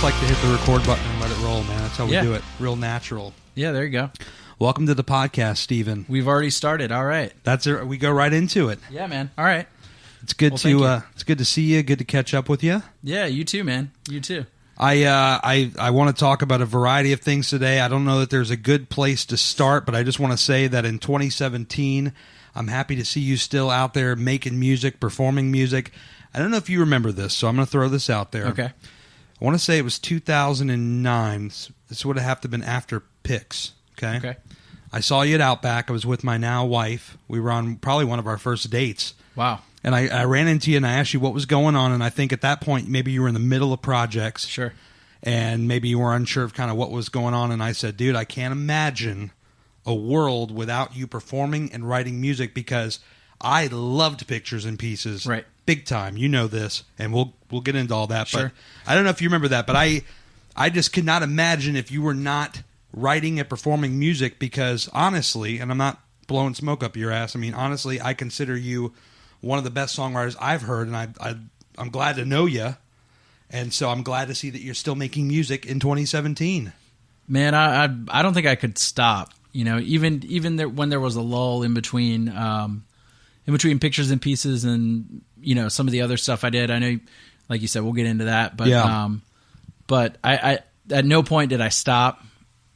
like to hit the record button and let it roll, man. That's how we do it. Real natural. Yeah, there you go. Welcome to the podcast, Steven. We've already started. All right. That's it. We go right into it. Yeah, man. All right. It's good it's good to see you. Good to catch up with you. Yeah, you too, man. You too. I want to talk about a variety of things today. I don't know that there's a good place to start, but I just want to say that in 2017, I'm happy to see you still out there making music, performing music. I don't know if you remember this, so I'm going to throw this out there. Okay. I want to say it was 2009. This would have to have been after Pix. Okay. I saw you at Outback. I was with my now wife. We were on probably one of our first dates. Wow. And I ran into you and I asked you what was going on. And I think at that point, maybe you were in the middle of projects. Sure. And maybe you were unsure of kind of what was going on. And I said, dude, I can't imagine a world without you performing and writing music, because I loved Pictures and Pieces. Right. Big time. You know this. And we'll get into all that. Sure. But I don't know if you remember that. But I just could not imagine if you were not writing and performing music, because honestly, and I'm not blowing smoke up your ass, I mean, honestly, I consider you one of the best songwriters I've heard, and I'm glad to know you, and so I'm glad to see that you're still making music in 2017. Man, I don't think I could stop. You know, even there, when there was a lull in between Pictures and Pieces and, you know, some of the other stuff I did. I know, like you said, we'll get into that, but yeah. But I at no point did I stop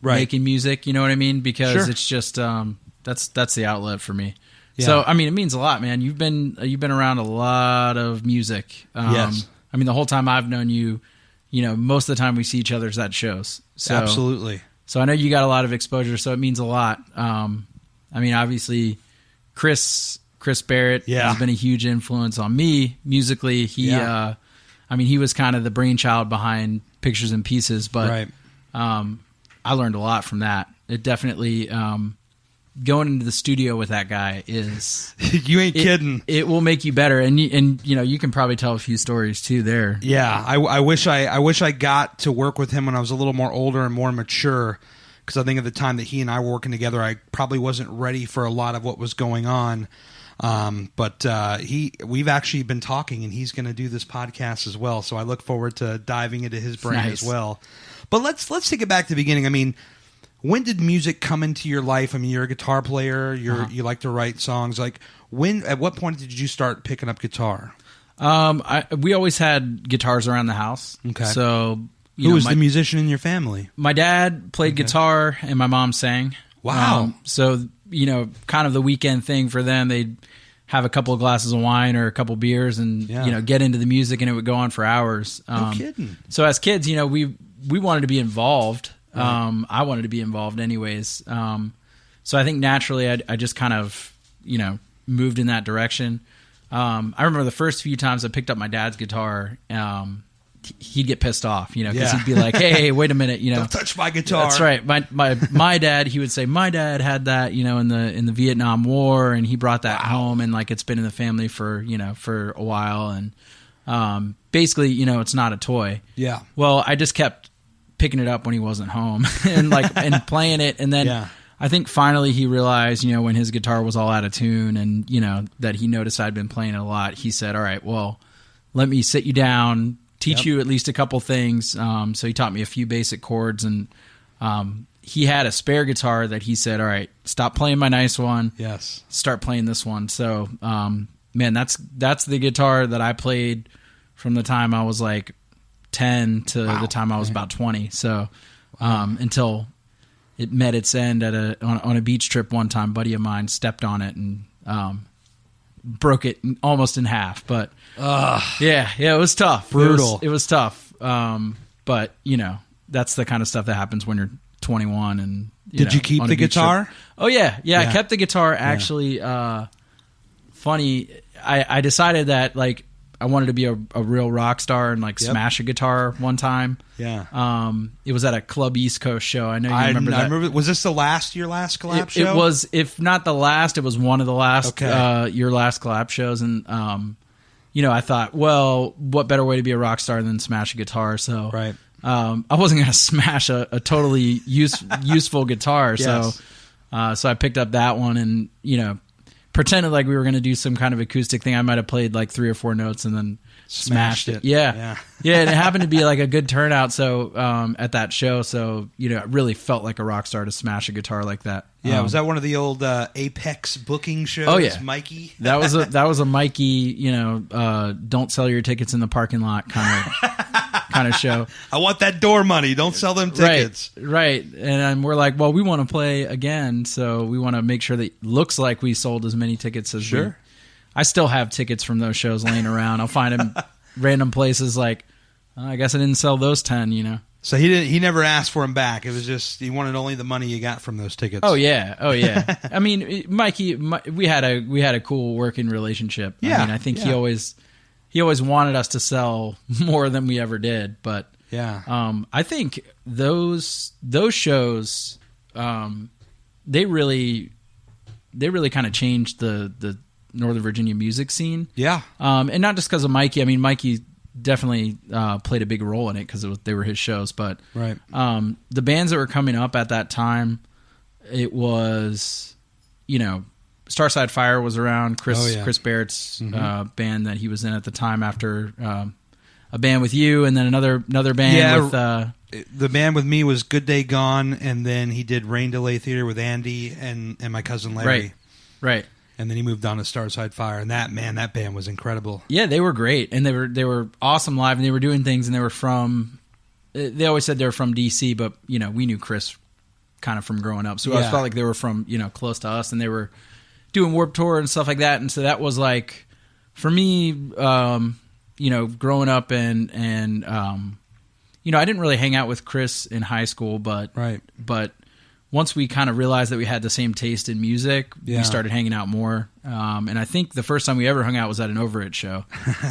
making music. You know what I mean? Because it's just that's the outlet for me. Yeah. So I mean, it means a lot, man. You've been around a lot of music. Yes. I mean, the whole time I've known you, you know, most of the time we see each other's at shows. So, absolutely. So I know you got a lot of exposure, so it means a lot. I mean, obviously, Chris Barrett has been a huge influence on me musically. I mean, he was kind of the brainchild behind Pictures and Pieces, but I learned a lot from that. It definitely going into the studio with that guy is you ain't kidding. It will make you better, and you know, you can probably tell a few stories too there. Yeah, I wish I got to work with him when I was a little more older and more mature, because I think at the time that he and I were working together, I probably wasn't ready for a lot of what was going on. But we've actually been talking, and he's going to do this podcast as well. So I look forward to diving into his brain as well. But let's take it back to the beginning. I mean, when did music come into your life? I mean, you're a guitar player. You like to write songs. Like, at what point did you start picking up guitar? We always had guitars around the house. Okay. So who was the musician in your family? My dad played guitar, and my mom sang. Wow. So, you know, kind of the weekend thing for them, they'd have a couple of glasses of wine or a couple of beers and, you know, get into the music, and it would go on for hours. No kidding. So as kids, you know, we wanted to be involved. I wanted to be involved anyways. So I think naturally I just kind of, you know, moved in that direction. I remember the first few times I picked up my dad's guitar, he'd get pissed off, you know, because he'd be like, hey, wait a minute, you know. Don't touch my guitar. That's right. My dad, he would say, my dad had that, you know, in the Vietnam War, and he brought that home, and like it's been in the family for, you know, for a while, and basically, you know, it's not a toy. Yeah. Well, I just kept picking it up when he wasn't home and playing it, and then I think finally he realized, you know, when his guitar was all out of tune, and, you know, that he noticed I'd been playing it a lot, he said, all right, well, let me sit you down, teach you at least a couple things. So he taught me a few basic chords, and he had a spare guitar that he said, all right, stop playing my nice one. Yes. Start playing this one. So, man, that's the guitar that I played from the time I was like 10 to the time I was about 20. So, until it met its end on a beach trip one time, a buddy of mine stepped on it and, broke it almost in half, but it was tough. Brutal. It was tough. But you know, that's the kind of stuff that happens when you're 21. And did you keep the guitar? Trip. Oh yeah. I kept the guitar. Actually, funny. I decided that like I wanted to be a real rock star and like smash a guitar one time. Yeah. It was at a Club East Coast show. I know you remember that. I remember. Was this your last collab show? It was, if not the last, it was one of the last your last collab shows. And you know, I thought, well, what better way to be a rock star than smash a guitar? So I wasn't going to smash a totally useful guitar. So I picked up that one, and you know, pretended like we were going to do some kind of acoustic thing. I might have played like 3 or 4 notes and then smashed it. Yeah. And it happened to be like a good turnout. So at that show, so it really felt like a rock star to smash a guitar like that. Yeah, was that one of the old Apex booking shows? Oh yeah, Mikey. that was a Mikey. Don't sell your tickets in the parking lot kind of show. I want that door money. Don't sell them tickets. Right. And we're like, well, we want to play again, so we want to make sure that it looks like we sold as many tickets as sure. I still have tickets from those shows laying around. I'll find them random places. Like, I guess I didn't sell those 10. So he never asked for them back. It was just he wanted only the money you got from those tickets. Oh yeah. I mean, Mikey, we had a cool working relationship. Yeah. I think he always wanted us to sell more than we ever did. But I think those shows, they really kind of changed the Northern Virginia music scene. Yeah. And not just because of Mikey. I mean, Mikey definitely played a big role in it because they were his shows. But right. The bands that were coming up at that time, it was, Starside Fire was around. Chris Barrett's band that he was in at the time after a band with you, and then another band with... the band with me was Good Day Gone, and then he did Rain Delay Theater with Andy and my cousin Larry. Right. And then he moved on to Starside Fire, and that band was incredible. Yeah, they were great, and they were awesome live, and they were doing things, and they were from... They always said they were from D.C., but, we knew Chris kind of from growing up, so I always felt like they were from, close to us, and they were doing Warped Tour and stuff like that, and so that was like, for me, growing up and I didn't really hang out with Chris in high school, but once we kind of realized that we had the same taste in music, we started hanging out more. And I think the first time we ever hung out was at an Over It show.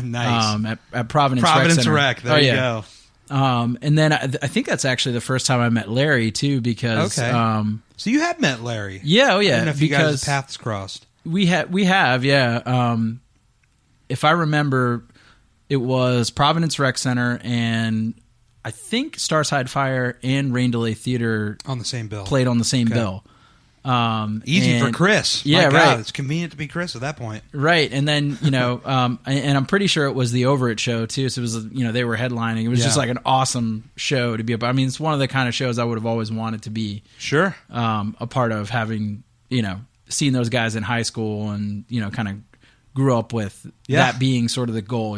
Nice. At Providence Rec. There you go. And then I think that's actually the first time I met Larry too, because so you have met Larry. Yeah, I don't know if you guys' paths crossed. We have, yeah. If I remember, it was Providence Rec Center, and I think Starside Fire and Rain Delay Theater on the same bill played on the same bill. Easy for Chris. Yeah, My God, right. It's convenient to be Chris at that point. Right, and then and I'm pretty sure it was the Over It show too. So it was they were headlining. It was just like an awesome show to be. I mean, it's one of the kind of shows I would have always wanted to be. Sure. A part of, having seen those guys in high school, and kind of grew up with that being sort of the goal.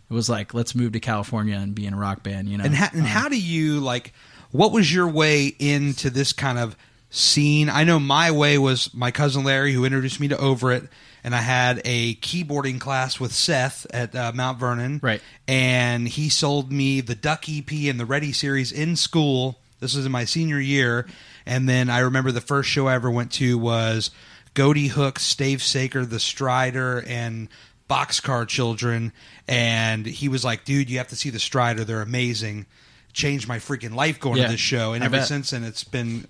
It was like, let's move to California and be in a rock band. And how do you what was your way into this kind of scene? I know my way was my cousin Larry, who introduced me to Over It, and I had a keyboarding class with Seth at Mount Vernon. Right. And he sold me the Duck EP and the Ready series in school. This was in my senior year. And then I remember the first show I ever went to was Goaty Hook, Stave Saker, The Strider, and Boxcar Children. And he was like, dude, you have to see The Strider. They're amazing. Changed my freaking life going to this show. And ever since then, it's been,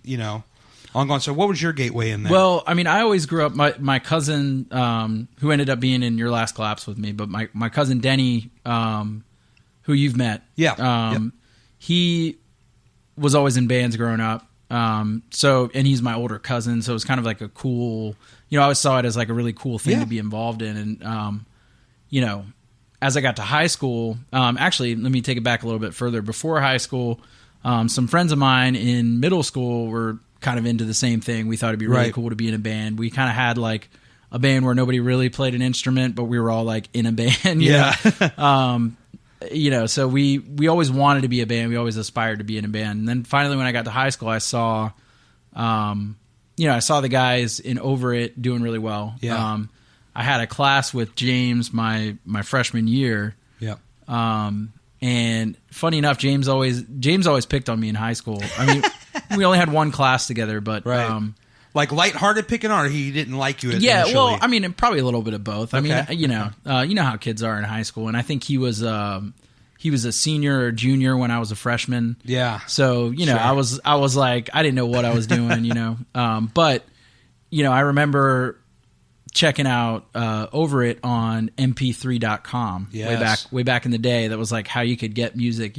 ongoing. So what was your gateway in there? Well, I mean, I always grew up, my cousin, who ended up being in your last collapse with me, but my cousin Denny, who you've met. Yeah. He was always in bands growing up. And he's my older cousin, so it was kind of like a cool, I always saw it as like a really cool thing to be involved in. And, as I got to high school, actually, let me take it back a little bit further. Before high school, some friends of mine in middle school were kind of into the same thing. We thought it'd be really cool to be in a band. We kind of had like a band where nobody really played an instrument, but we were all like in a band. So we always wanted to be a band. We always aspired to be in a band. And then finally, when I got to high school, I saw, I saw the guys in Over It doing really well. Yeah. I had a class with James my freshman year. Yeah. And funny enough, James always picked on me in high school. I mean, we only had one class together, but like lighthearted picking on, or he didn't like you initially? Well, I mean, probably a little bit of both. I mean, you know how kids are in high school, and I think he was a senior or junior when I was a freshman. Yeah. So, I was like, I didn't know what I was doing, but I remember checking out Over It on mp3.com way back in the day. That was like how you could get music,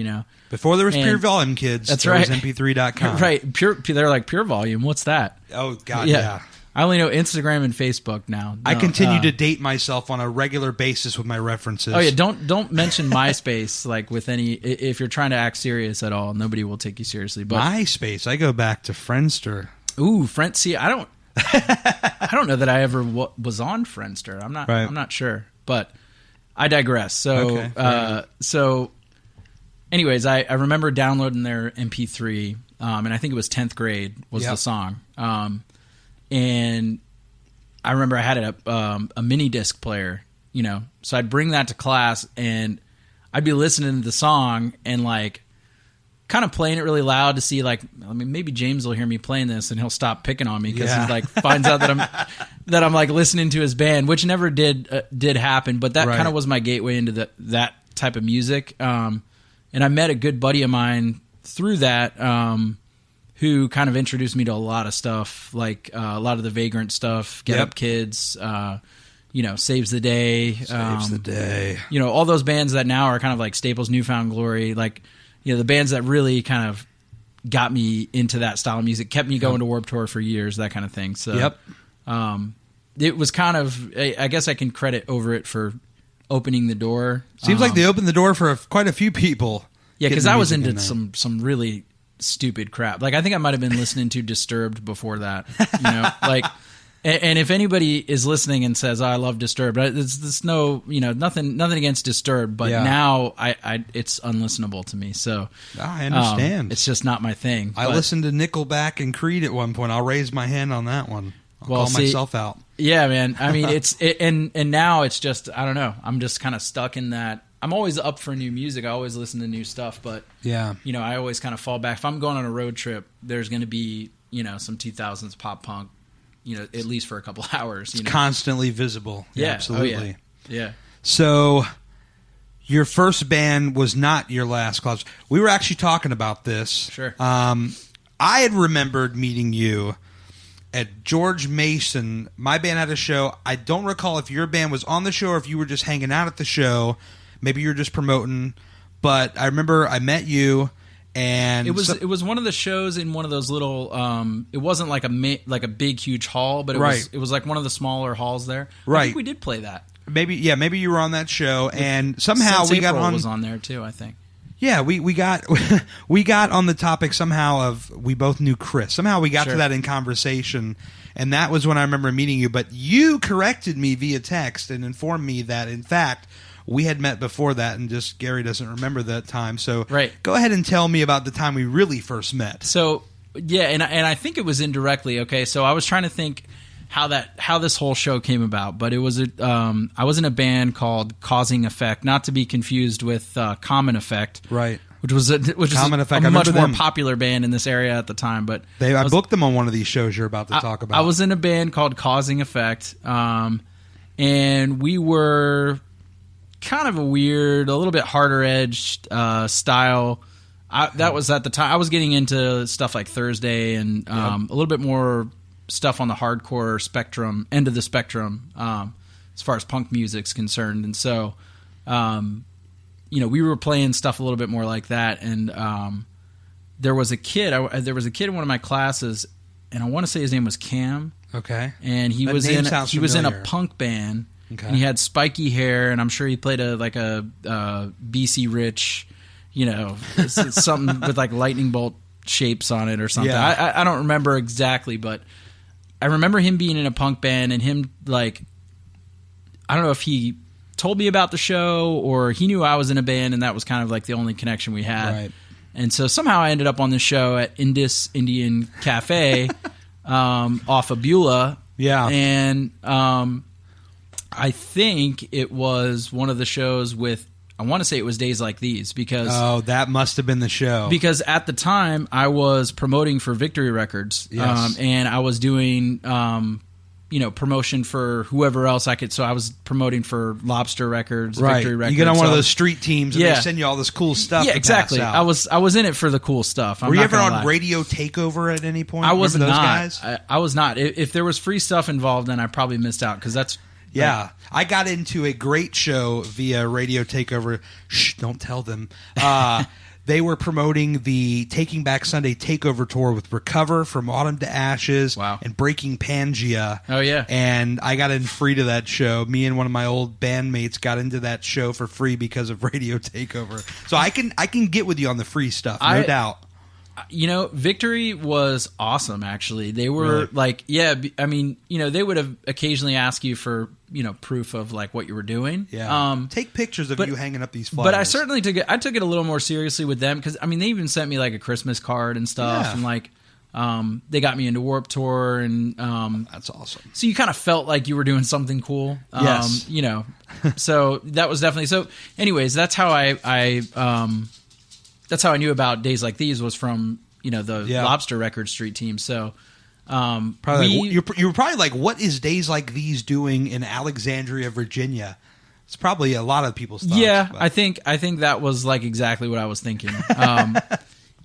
before there was Pure Volume, kids. That's there right. was mp3.com. Right. They're like Pure Volume. What's that? Oh God. Yeah. I only know Instagram and Facebook now. No, I continue to date myself on a regular basis with my references. Oh yeah, don't mention MySpace like with any. If you're trying to act serious at all, nobody will take you seriously. But MySpace, I go back to Friendster. Ooh, See, I don't know that I ever was on Friendster. I'm not sure, but I digress. So so, anyways, I remember downloading their MP3, and I think it was 10th grade was the song. And I remember I had a mini disc player, so I'd bring that to class and I'd be listening to the song and like kind of playing it really loud to see like, I mean, maybe James will hear me playing this and he'll stop picking on me because he like finds out that I'm like listening to his band, which never did happen. But that kind of was my gateway into that type of music. And I met a good buddy of mine through that, who kind of introduced me to a lot of stuff, like a lot of the Vagrant stuff, Get Up Kids, Saves the Day. Saves the Day. All those bands that now are kind of like Staples' Newfound Glory, like, the bands that really kind of got me into that style of music, kept me going to Warped Tour for years, that kind of thing. So it was kind of, I guess I can credit over it for opening the door. Seems like they opened the door for quite a few people. Yeah, because I was into some really stupid crap. Like I think I might have been listening to Disturbed before that. Like, and if anybody is listening and says, "Oh, I love Disturbed," it's no, nothing against Disturbed, but now I it's unlistenable to me. So I understand. It's just not my thing. I listened to Nickelback and Creed at one point. I'll raise my hand on that one. I'll call myself out. Yeah, man. I mean, and now it's just, I don't know. I'm just kind of stuck in that. I'm always up for new music. I always listen to new stuff, but I always kind of fall back. If I'm going on a road trip, there's going to be, some 2000s pop punk, at least for a couple hours. It's constantly visible. Yeah, absolutely. Oh, yeah. So your first band was not your last clubs. We were actually talking about this. Sure. I had remembered meeting you at George Mason. My band had a show. I don't recall if your band was on the show or if you were just hanging out at the show. Maybe you were just promoting. But I remember I met you, and it was one of the shows in one of those little. It wasn't like a big huge hall, but it was like one of the smaller halls there. Right. I think we did play that. Maybe you were on that show, and somehow Since we got April on. Was on there too, I think. Yeah, we got we got on the topic somehow of we both knew Chris. Somehow we got to that in conversation, and that was when I remember meeting you. But you corrected me via text and informed me that in fact we had met before that, and just Gary doesn't remember that time. So go ahead and tell me about the time we really first met. So and I think it was indirectly. Okay, so I was trying to think how this whole show came about, but it was I was in a band called Causing Effect, not to be confused with Common Effect, right? Which was a much more popular band in this area at the time. But I booked them on one of these shows you're about to talk about. I was in a band called Causing Effect, and we were kind of a weird, a little bit harder edged style. That was at the time I was getting into stuff like Thursday and a little bit more stuff on the hardcore spectrum, end of the spectrum, as far as punk music's concerned. And so, we were playing stuff a little bit more like that. And there was a kid in one of my classes, and I want to say his name was Cam. Okay. And he was in a punk band. Okay. And he had spiky hair, and I'm sure he played a BC Rich, something with like lightning bolt shapes on it or something. Yeah. I don't remember exactly, but I remember him being in a punk band and him like, I don't know if he told me about the show or he knew I was in a band, and that was kind of like the only connection we had. Right. And so somehow I ended up on the show at Indus Indian Cafe off of Beulah. Yeah. And I think it was one of the shows with, I want to say it was Days Like These, because that must have been the show. Because at the time I was promoting for Victory Records, and I was doing promotion for whoever else I could. So I was promoting for Lobster Records, right. Victory Records. You get on one of those street teams, and they send you all this cool stuff. Yeah, exactly. I was in it for the cool stuff. Were you ever on Radio Takeover at any point? I was not. Those guys? I was not. If there was free stuff involved, then I probably missed out, because that's. Yeah, I got into a great show via Radio Takeover. Shh, don't tell them. they were promoting the Taking Back Sunday takeover tour with Recover, From Autumn to Ashes, and Breaking Pangea. Oh, yeah. And I got in free to that show. Me and one of my old bandmates got into that show for free because of Radio Takeover. So I can get with you on the free stuff, no doubt. Victory was awesome, actually. They were I mean, they would have occasionally asked you for, proof of like what you were doing. Yeah. Take pictures of you hanging up these flyers. But I certainly took it a little more seriously with them because, I mean, they even sent me like a Christmas card and stuff. Yeah. And like, they got me into Warped Tour and, that's awesome. So you kind of felt like you were doing something cool. Yes. So that was definitely, so anyways, that's how that's how I knew about Days Like These was from, the Lobster Record Street team. So probably you were probably like, what is Days Like These doing in Alexandria, Virginia? It's probably a lot of people's thoughts. Yeah, but. I think that was like exactly what I was thinking.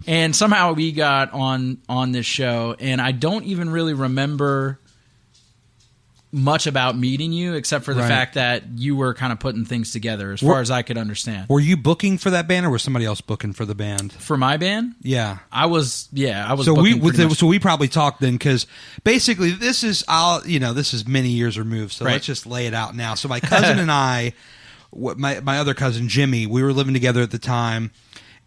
And somehow we got on this show, and I don't even really remember much about meeting you except for the fact that you were kind of putting things together as far as I could understand. Were you booking for that band or was somebody else booking for the band? For my band? Yeah. I was so we probably talked then because basically this is many years removed, so let's just lay it out now. So my cousin and I, my other cousin Jimmy, we were living together at the time.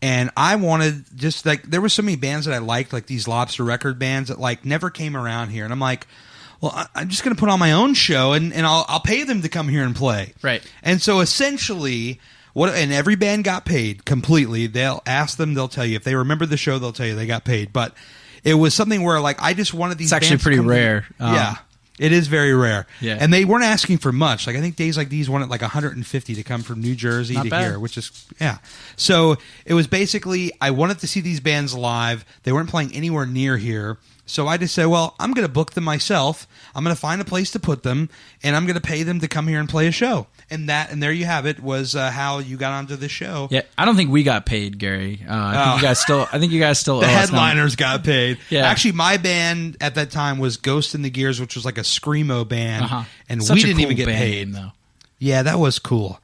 And I wanted just like, there were so many bands that I liked, like these Lobster Record bands that like never came around here. And I'm like, well, I'm just going to put on my own show and I'll pay them to come here and play. Right. And so essentially, and every band got paid completely. They'll ask them, they'll tell you. If they remember the show, they'll tell you they got paid. But it was something where like I just wanted these bands. It's actually pretty rare. Yeah. It is very rare. Yeah. And they weren't asking for much. Like I think Days Like These wanted like 150 to come from New Jersey Not to bad. here, which is, yeah. So it was basically, I wanted to see these bands live. They weren't playing anywhere near here. So I just said, well, I'm going to book them myself. I'm going to find a place to put them, and I'm going to pay them to come here and play a show. And there you have it, was how you got onto the show. Yeah, I don't think we got paid, Gary. I think you guys still the owe headliners got paid. Yeah. Actually, my band at that time was Ghost in the Gears, which was like a screamo band, and Such we a didn't cool even get band paid. name, though. Yeah, that was cool.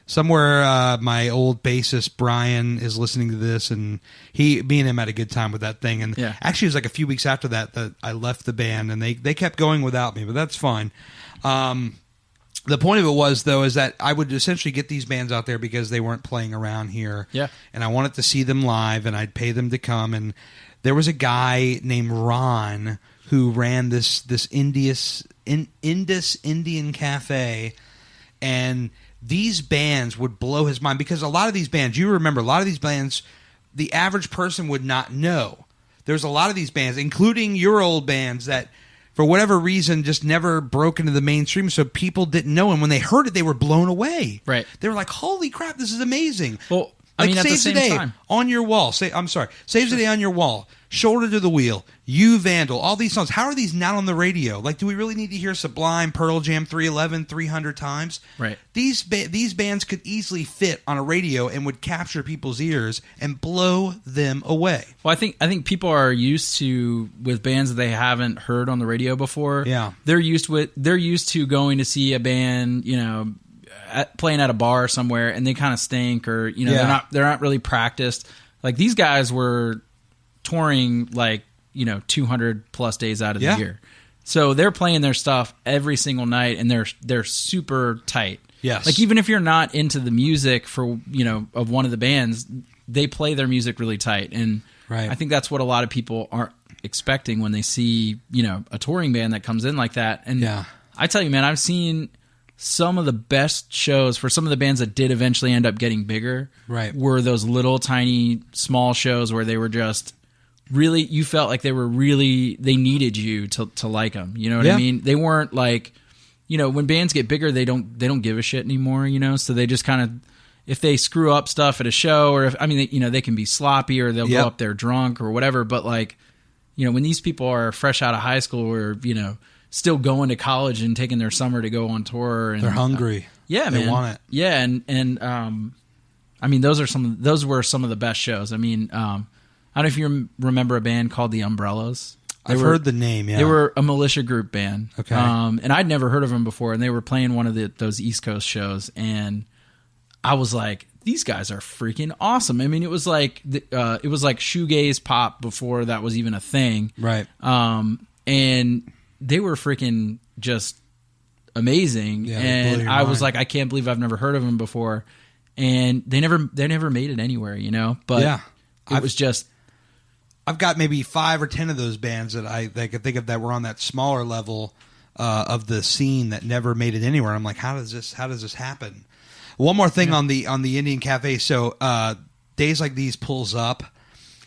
Somewhere, my old bassist Brian is listening to this, and me and him had a good time with that thing. And actually, it was like a few weeks after that I left the band, and they kept going without me, but that's fine. The point of it was, though, is that I would essentially get these bands out there because they weren't playing around here. Yeah. And I wanted to see them live, and I'd pay them to come. And there was a guy named Ron who ran this Indus Indian cafe, and these bands would blow his mind because a lot of these bands, you remember, a lot of these bands, the average person would not know. There's a lot of these bands, including your old bands, that for whatever reason just never broke into the mainstream, so people didn't know. And when they heard it, they were blown away. Right. They were like, holy crap, this is amazing. Well, like, at the Saves same the Day time. on your wall. Saves the Day on your wall. Shoulder to the Wheel. You Vandal. All these songs. How are these not on the radio? Like, do we really need to hear Sublime, Pearl Jam, 311, 300 times? Right. These bands could easily fit on a radio and would capture people's ears and blow them away. Well, I think people are used to, with bands that they haven't heard on the radio before. Yeah. They're used to going to see a band, playing at a bar somewhere, and they kind of stink, or they're not really practiced. Like, these guys were touring like 200 plus days out of the year, so they're playing their stuff every single night, and they're super tight. Yes. Like, even if you're not into the music for of one of the bands, they play their music really tight, and I think that's what a lot of people aren't expecting when they see a touring band that comes in like that. And I tell you, man, I've seen some of the best shows for some of the bands that did eventually end up getting bigger. Were those little tiny small shows where they were just really, you felt like they needed you to like them. You know what I mean? They weren't like, when bands get bigger, they don't give a shit anymore, so they just kind of, if they screw up stuff at a show, or they can be sloppy, or they'll go up there drunk or whatever. But like, when these people are fresh out of high school, or, still going to college and taking their summer to go on tour, and they're hungry. Man. They want it. Yeah. And those were some of the best shows. I don't know if you remember a band called the Umbrellas. I've heard the name, yeah. They were a militia group band. Okay. And I'd never heard of them before, and they were playing one of those East Coast shows, and I was like, these guys are freaking awesome. I mean, it was like shoegaze pop before that was even a thing. Right. And they were freaking just amazing. Yeah, and I was like, I can't believe I've never heard of them before. And they never made it anywhere, you know? But yeah, it was just... I've got maybe 5 or 10 of those bands that I could think of that were on that smaller level of the scene that never made it anywhere. I'm like, how does this happen? One more thing on the Indian Cafe. So Days Like These pulls up,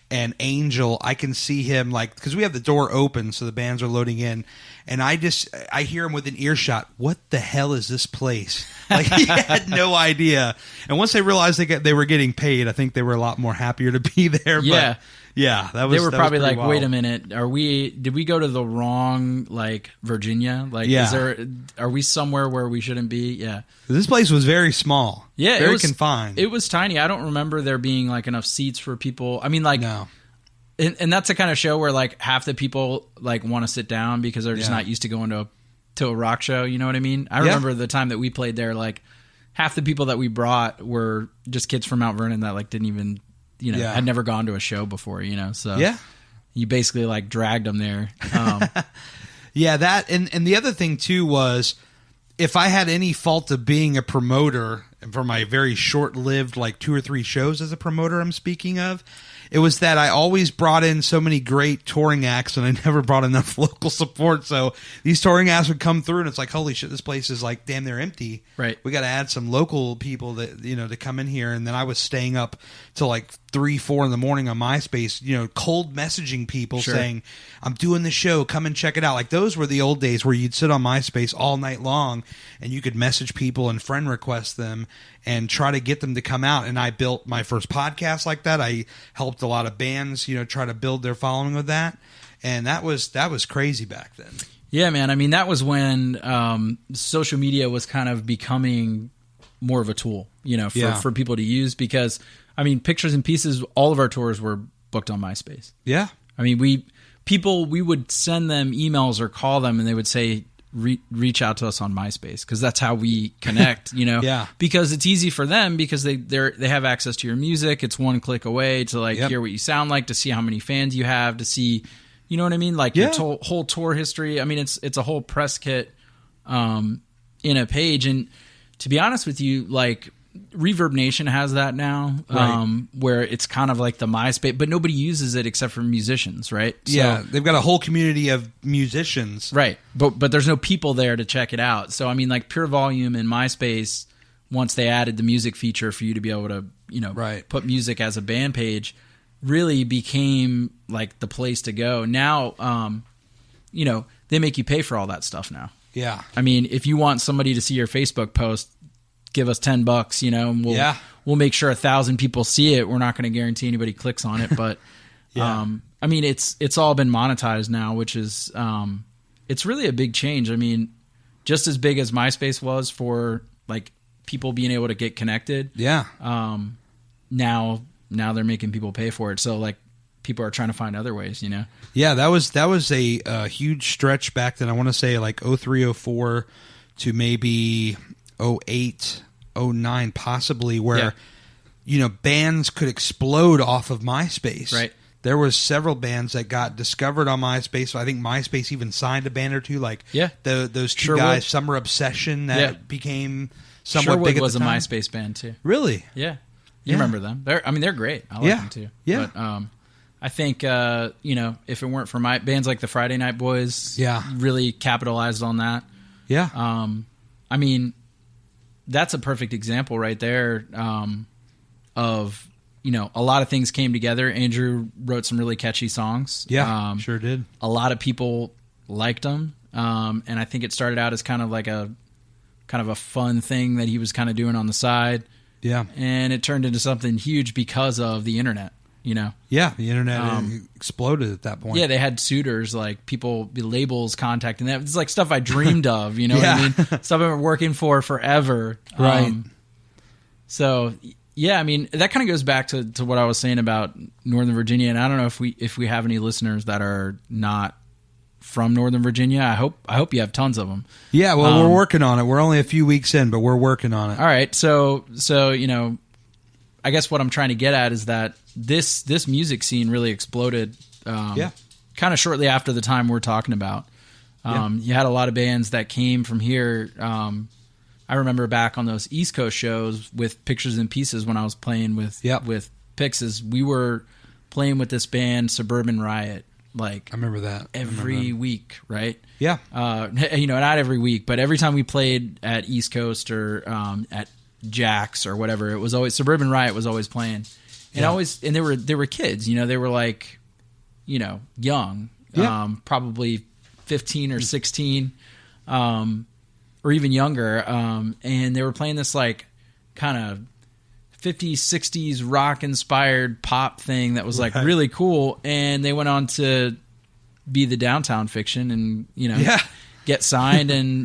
and Angel, I can see him like, because we have the door open, so the bands are loading in, and I hear him within earshot. What the hell is this place? Like, he had no idea. And once they realized they were getting paid, I think they were a lot more happier to be there. Yeah. But yeah, they were probably like, wild. wait a minute, did we go to the wrong, like, Virginia? Like, are we somewhere where we shouldn't be? Yeah. This place was very small. Yeah. Very confined. It was tiny. I don't remember there being like enough seats for people. I mean, like, no. And that's the kind of show where like half the people like want to sit down because they're just not used to going to a rock show. You know what I mean? I remember the time that we played there, like half the people that we brought were just kids from Mount Vernon that like didn't even, you know, had never gone to a show before, you know? So you basically like dragged them there. Yeah. That, and the other thing too was, if I had any fault of being a promoter for my very short-lived like 2 or 3 shows as a promoter I'm speaking of, it was that I always brought in so many great touring acts and I never brought enough local support. So these touring acts would come through and it's like, holy shit, this place is like damn near empty. Right. We got to add some local people that, you know, to come in here. And then I was staying up till like 3, 4 in the morning on MySpace, you know, cold messaging people saying, I'm doing the show, come and check it out. Like those were the old days where you'd sit on MySpace all night long and you could message people and friend request them and try to get them to come out. And I built my first podcast like that. I helped a lot of bands, you know, try to build their following with that. And that was crazy back then. Yeah, man. I mean, that was when social media was kind of becoming more of a tool, you know, for people to use because, I mean, Pictures and Pieces, all of our tours were booked on MySpace. Yeah. I mean, we would send them emails or call them and they would say, reach out to us on MySpace because that's how we connect, you know. Yeah. Because it's easy for them because they have access to your music. It's one click away to like hear what you sound like, to see how many fans you have, to see, you know what I mean, like your whole tour history. I mean, it's a whole press kit in a page. And to be honest with you, like Reverb Nation has that now, where it's kind of like the MySpace, but nobody uses it except for musicians, right? So, they've got a whole community of musicians, right? But there's no people there to check it out. So I mean, like Pure Volume and MySpace, once they added the music feature for you to be able to, you know, put music as a band page, really became like the place to go. Now, you know, they make you pay for all that stuff now. Yeah, I mean, if you want somebody to see your Facebook post, give us $10, you know, and we'll make sure 1,000 people see it. We're not going to guarantee anybody clicks on it, but I mean, it's all been monetized now, which is it's really a big change. I mean, just as big as MySpace was for like people being able to get connected. Yeah. Now they're making people pay for it. So like people are trying to find other ways, you know. Yeah, that was a huge stretch back then. I want to say like 03, 04 to maybe 08, 09 possibly, where you know, bands could explode off of MySpace. Right. There was several bands that got discovered on MySpace. I think MySpace even signed a band or two, like those two guys, Summer Obsession, that became somewhat Sherwood big at the was time. a MySpace band too. Really? Yeah. You remember them? They're great. I like them too. Yeah. But I think you know, if it weren't for my bands like the Friday Night Boys, really capitalized on that. Yeah. I mean, that's a perfect example right there of, you know, a lot of things came together. Andrew wrote some really catchy songs. Yeah, sure did. A lot of people liked them, and I think it started out as kind of a fun thing that he was kind of doing on the side. Yeah, and it turned into something huge because of the internet. You know, the internet exploded at that point. Yeah, they had suitors, like people, labels contacting them. It's like stuff I dreamed of. You know what I mean? Stuff I've been working for forever. Right. So yeah, I mean, that kind of goes back to what I was saying about Northern Virginia. And I don't know if we have any listeners that are not from Northern Virginia. I hope you have tons of them. Yeah, well, we're working on it. We're only a few weeks in, but we're working on it. All right, so you know, I guess what I'm trying to get at is that this music scene really exploded kind of shortly after the time we're talking about. You had a lot of bands that came from here. I remember back on those East Coast shows with Pictures and Pieces when I was playing with Pixes, we were playing with this band Suburban Riot. Like, I remember that every week, right? Yeah. Not every week, but every time we played at East Coast or at Jack's or whatever, it was always Suburban Riot was always playing, and they were kids, they were like, young, probably 15 or 16, or even younger, and they were playing this like kind of 50s, 60s rock inspired pop thing that was like really cool, and they went on to be the Downtown Fiction and get signed and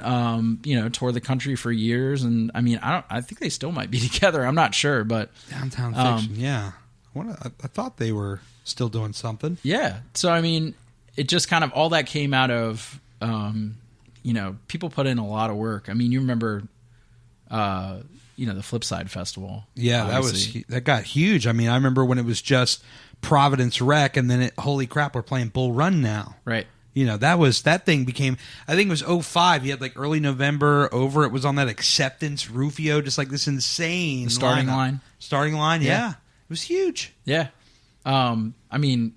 toured the country for years. And I mean, I think they still might be together. I'm not sure, but Downtown Fiction, I thought they were still doing something. Yeah. So I mean, it just kind of all that came out of people put in a lot of work. I mean, you remember the Flipside Festival. Yeah, obviously. That got huge. I mean, I remember when it was just Providence Rec, and then holy crap, we're playing Bull Run now. Right. That thing became, I think it was 2005. You had like early November over. It was on that Acceptance, Rufio, just like this insane starting line. Starting line, yeah. It was huge. Yeah. I mean,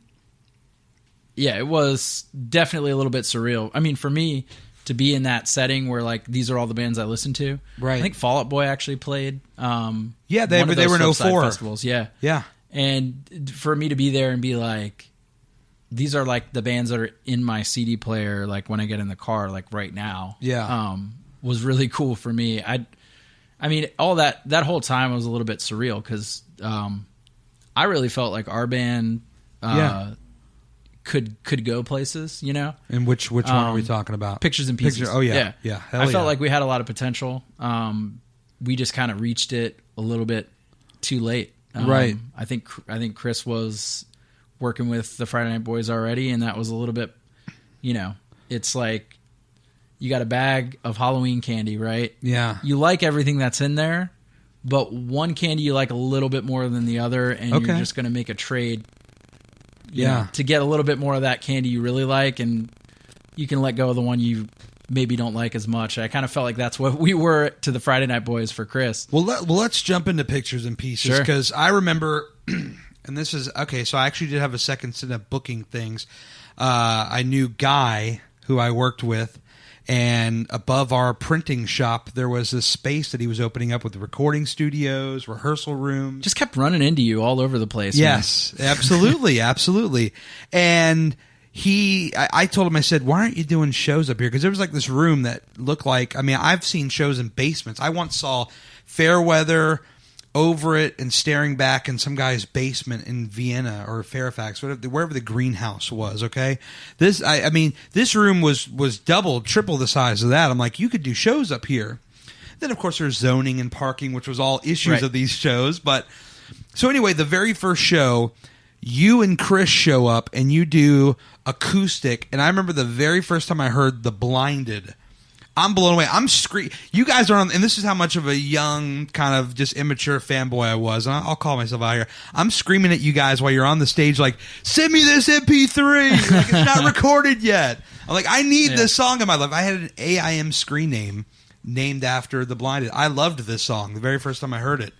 it was definitely a little bit surreal. I mean, for me to be in that setting where like these are all the bands I listen to. Right. I think Fall Out Boy actually played. They were in 2004 festivals. Yeah. And for me to be there and be like, these are like the bands that are in my CD player, like when I get in the car, like right now. Yeah. Was really cool for me. I mean, all that whole time was a little bit surreal because I really felt like our band could go places, And which one are we talking about? Pictures and Pieces. Oh yeah. I felt like we had a lot of potential. We just kind of reached it a little bit too late. Right. I think Chris was working with the Friday Night Boys already, and that was a little bit, it's like you got a bag of Halloween candy, right? Yeah. You like everything that's in there, but one candy you like a little bit more than the other, and you're just going to make a trade. To get a little bit more of that candy you really like, and you can let go of the one you maybe don't like as much. I kind of felt like that's what we were to the Friday Night Boys for Chris. Well, let's jump into Pictures and Pieces because I remember, and this is okay. So I actually did have a second stint of booking things. I knew Guy, who I worked with, and above our printing shop there was this space that he was opening up with recording studios, rehearsal rooms. Just kept running into you all over the place. Yes, absolutely, absolutely. And I told him, I said, why aren't you doing shows up here? Because there was like this room that looked like, I mean, I've seen shows in basements. I once saw Fairweather, Over It, and Staring Back in some guy's basement in Vienna or Fairfax, wherever the greenhouse was, okay? This room was double, triple the size of that. I'm like, you could do shows up here. Then, of course, there's zoning and parking, which was all issues of these shows. But so anyway, the very first show, you and Chris show up and you do acoustic, and I remember the very first time I heard The Blinded, I'm blown away. I'm screaming. You guys are on, and this is how much of a young, kind of just immature fanboy I was. And I'll call myself out here. I'm screaming at you guys while you're on the stage, like, send me this MP3. Like, it's not recorded yet. I'm like, I need this song in my life. I had an AIM screen name named after The Blinded. I loved this song the very first time I heard it.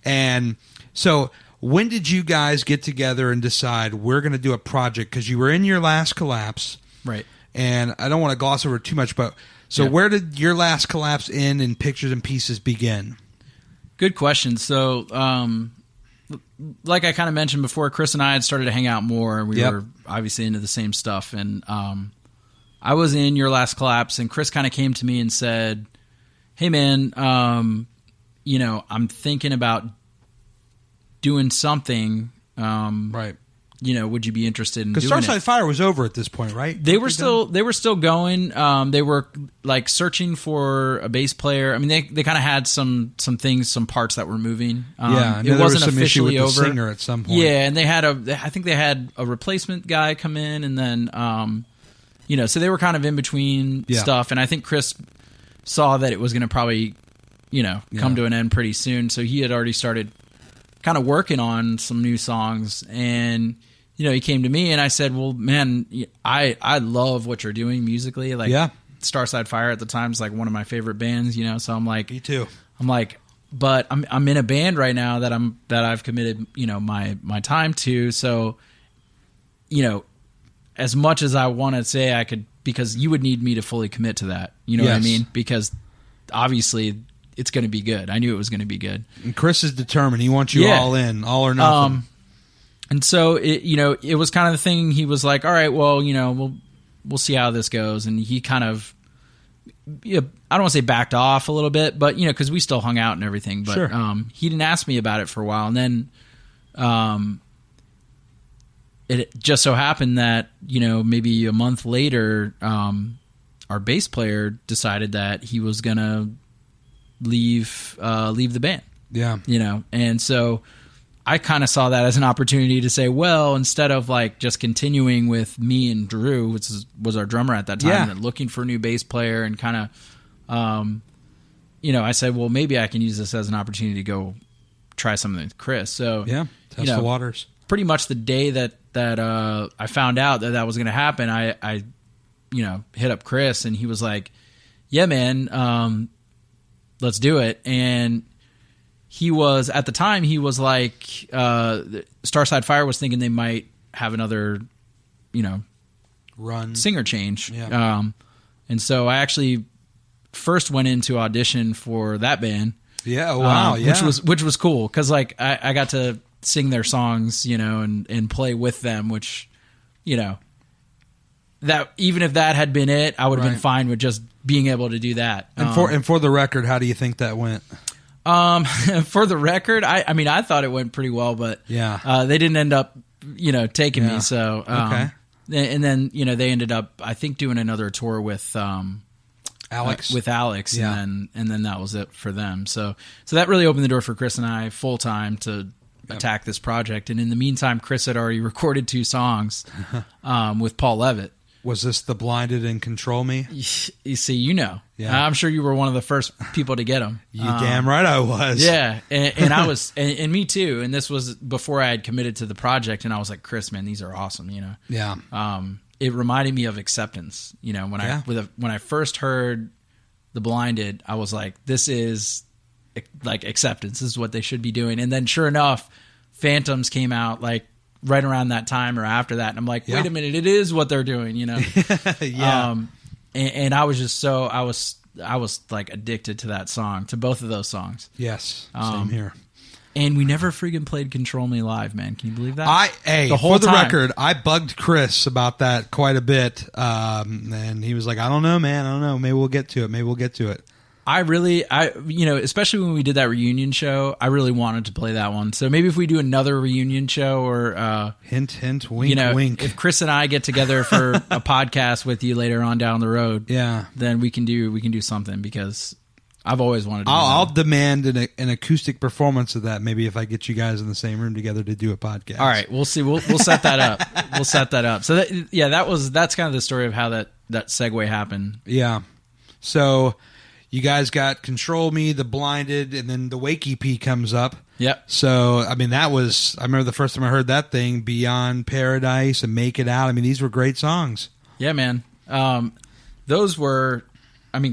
And so when did you guys get together and decide we're going to do a project? Because you were in your last collapse. Right. And I don't want to gloss over too much, but so where did your last collapse end and Pictures and Pieces begin? Good question. So, like I kind of mentioned before, Chris and I had started to hang out more, and we were obviously into the same stuff. And I was in your last collapse, and Chris kind of came to me and said, hey, man, I'm thinking about doing something. Right. Would you be interested in doing it? Because Starside Fire was over at this point, right? They were still going. They were like searching for a bass player. I mean, they kind of had some things, some parts that were moving. It wasn't officially over. The singer at some point. Yeah, and I think they had a replacement guy come in, and then so they were kind of in between stuff. And I think Chris saw that it was going to probably come to an end pretty soon, so he had already started kind of working on some new songs, and he came to me and I said, well, man, I love what you're doing musically. Like, Starside Fire at the time is like one of my favorite bands, so I'm like, me too. I'm like, but I'm in a band right now that I've committed, my time to. So, as much as I want to say I could, because you would need me to fully commit to that. You know what I mean? Because obviously it's going to be good. I knew it was going to be good. And Chris is determined. He wants you all in, all or nothing. And so it was kind of the thing. He was like, all right, well, we'll see how this goes. And he kind of, I don't want to say backed off a little bit, but because we still hung out and everything. But he didn't ask me about it for a while, and then it just so happened that maybe a month later, our bass player decided that he was gonna leave the band. Yeah, and so I kind of saw that as an opportunity to say, well, instead of like just continuing with me and Drew, which was our drummer at that time, and looking for a new bass player, and kind of, I said, well, maybe I can use this as an opportunity to go try something with Chris. So test the waters. Pretty much the day that I found out that was going to happen, I hit up Chris, and he was like, yeah, man, let's do it. And he was, at the time, he was like, Starside Fire was thinking they might have another, run singer change. Yeah. And so I actually first went in to audition for that band. Yeah. Wow. Which was cool. 'Cause like I got to sing their songs, and play with them, which, that even if that had been it, I would have been fine with just being able to do that. And for the record, how do you think that went? For the record, I mean, I thought it went pretty well, but they didn't end up, taking me. So, okay. And then, they ended up, I think, doing another tour with, Alex, and then that was it for them. So that really opened the door for Chris and I full time to attack this project. And in the meantime, Chris had already recorded 2 songs, with Paul Levitt. Was this the Blinded and Control Me? You see, I'm sure you were one of the first people to get them. You damn right I was. Yeah, and I was, and me too. And this was before I had committed to the project. And I was like, Chris, man, these are awesome. Yeah. It reminded me of Acceptance. When I first heard the Blinded, I was like, this is like Acceptance. This is what they should be doing. And then, sure enough, Phantoms came out like right around that time or after that, and I'm like, wait a minute, it is what they're doing, Yeah. And I was just I was like addicted to that song, to both of those songs. Yes, same here. And we never freaking played Control Me live, man. Can you believe that? For the record, I bugged Chris about that quite a bit, and he was like, I don't know, man, I don't know. Maybe we'll get to it. I especially when we did that reunion show, I really wanted to play that one. So maybe if we do another reunion show, or hint, hint, wink, wink. If Chris and I get together for a podcast with you later on down the road, then we can do something, because I've always wanted to. I'll demand an acoustic performance of that. Maybe if I get you guys in the same room together to do a podcast. All right, we'll see. We'll set that up. We'll set that up. So that's kind of the story of how that segue happened. Yeah. So you guys got Control Me, The Blinded, and then the Wake EP comes up. Yep. So, I mean, I remember the first time I heard that thing, Beyond Paradise and Make It Out. I mean, these were great songs. Yeah, man. Those were,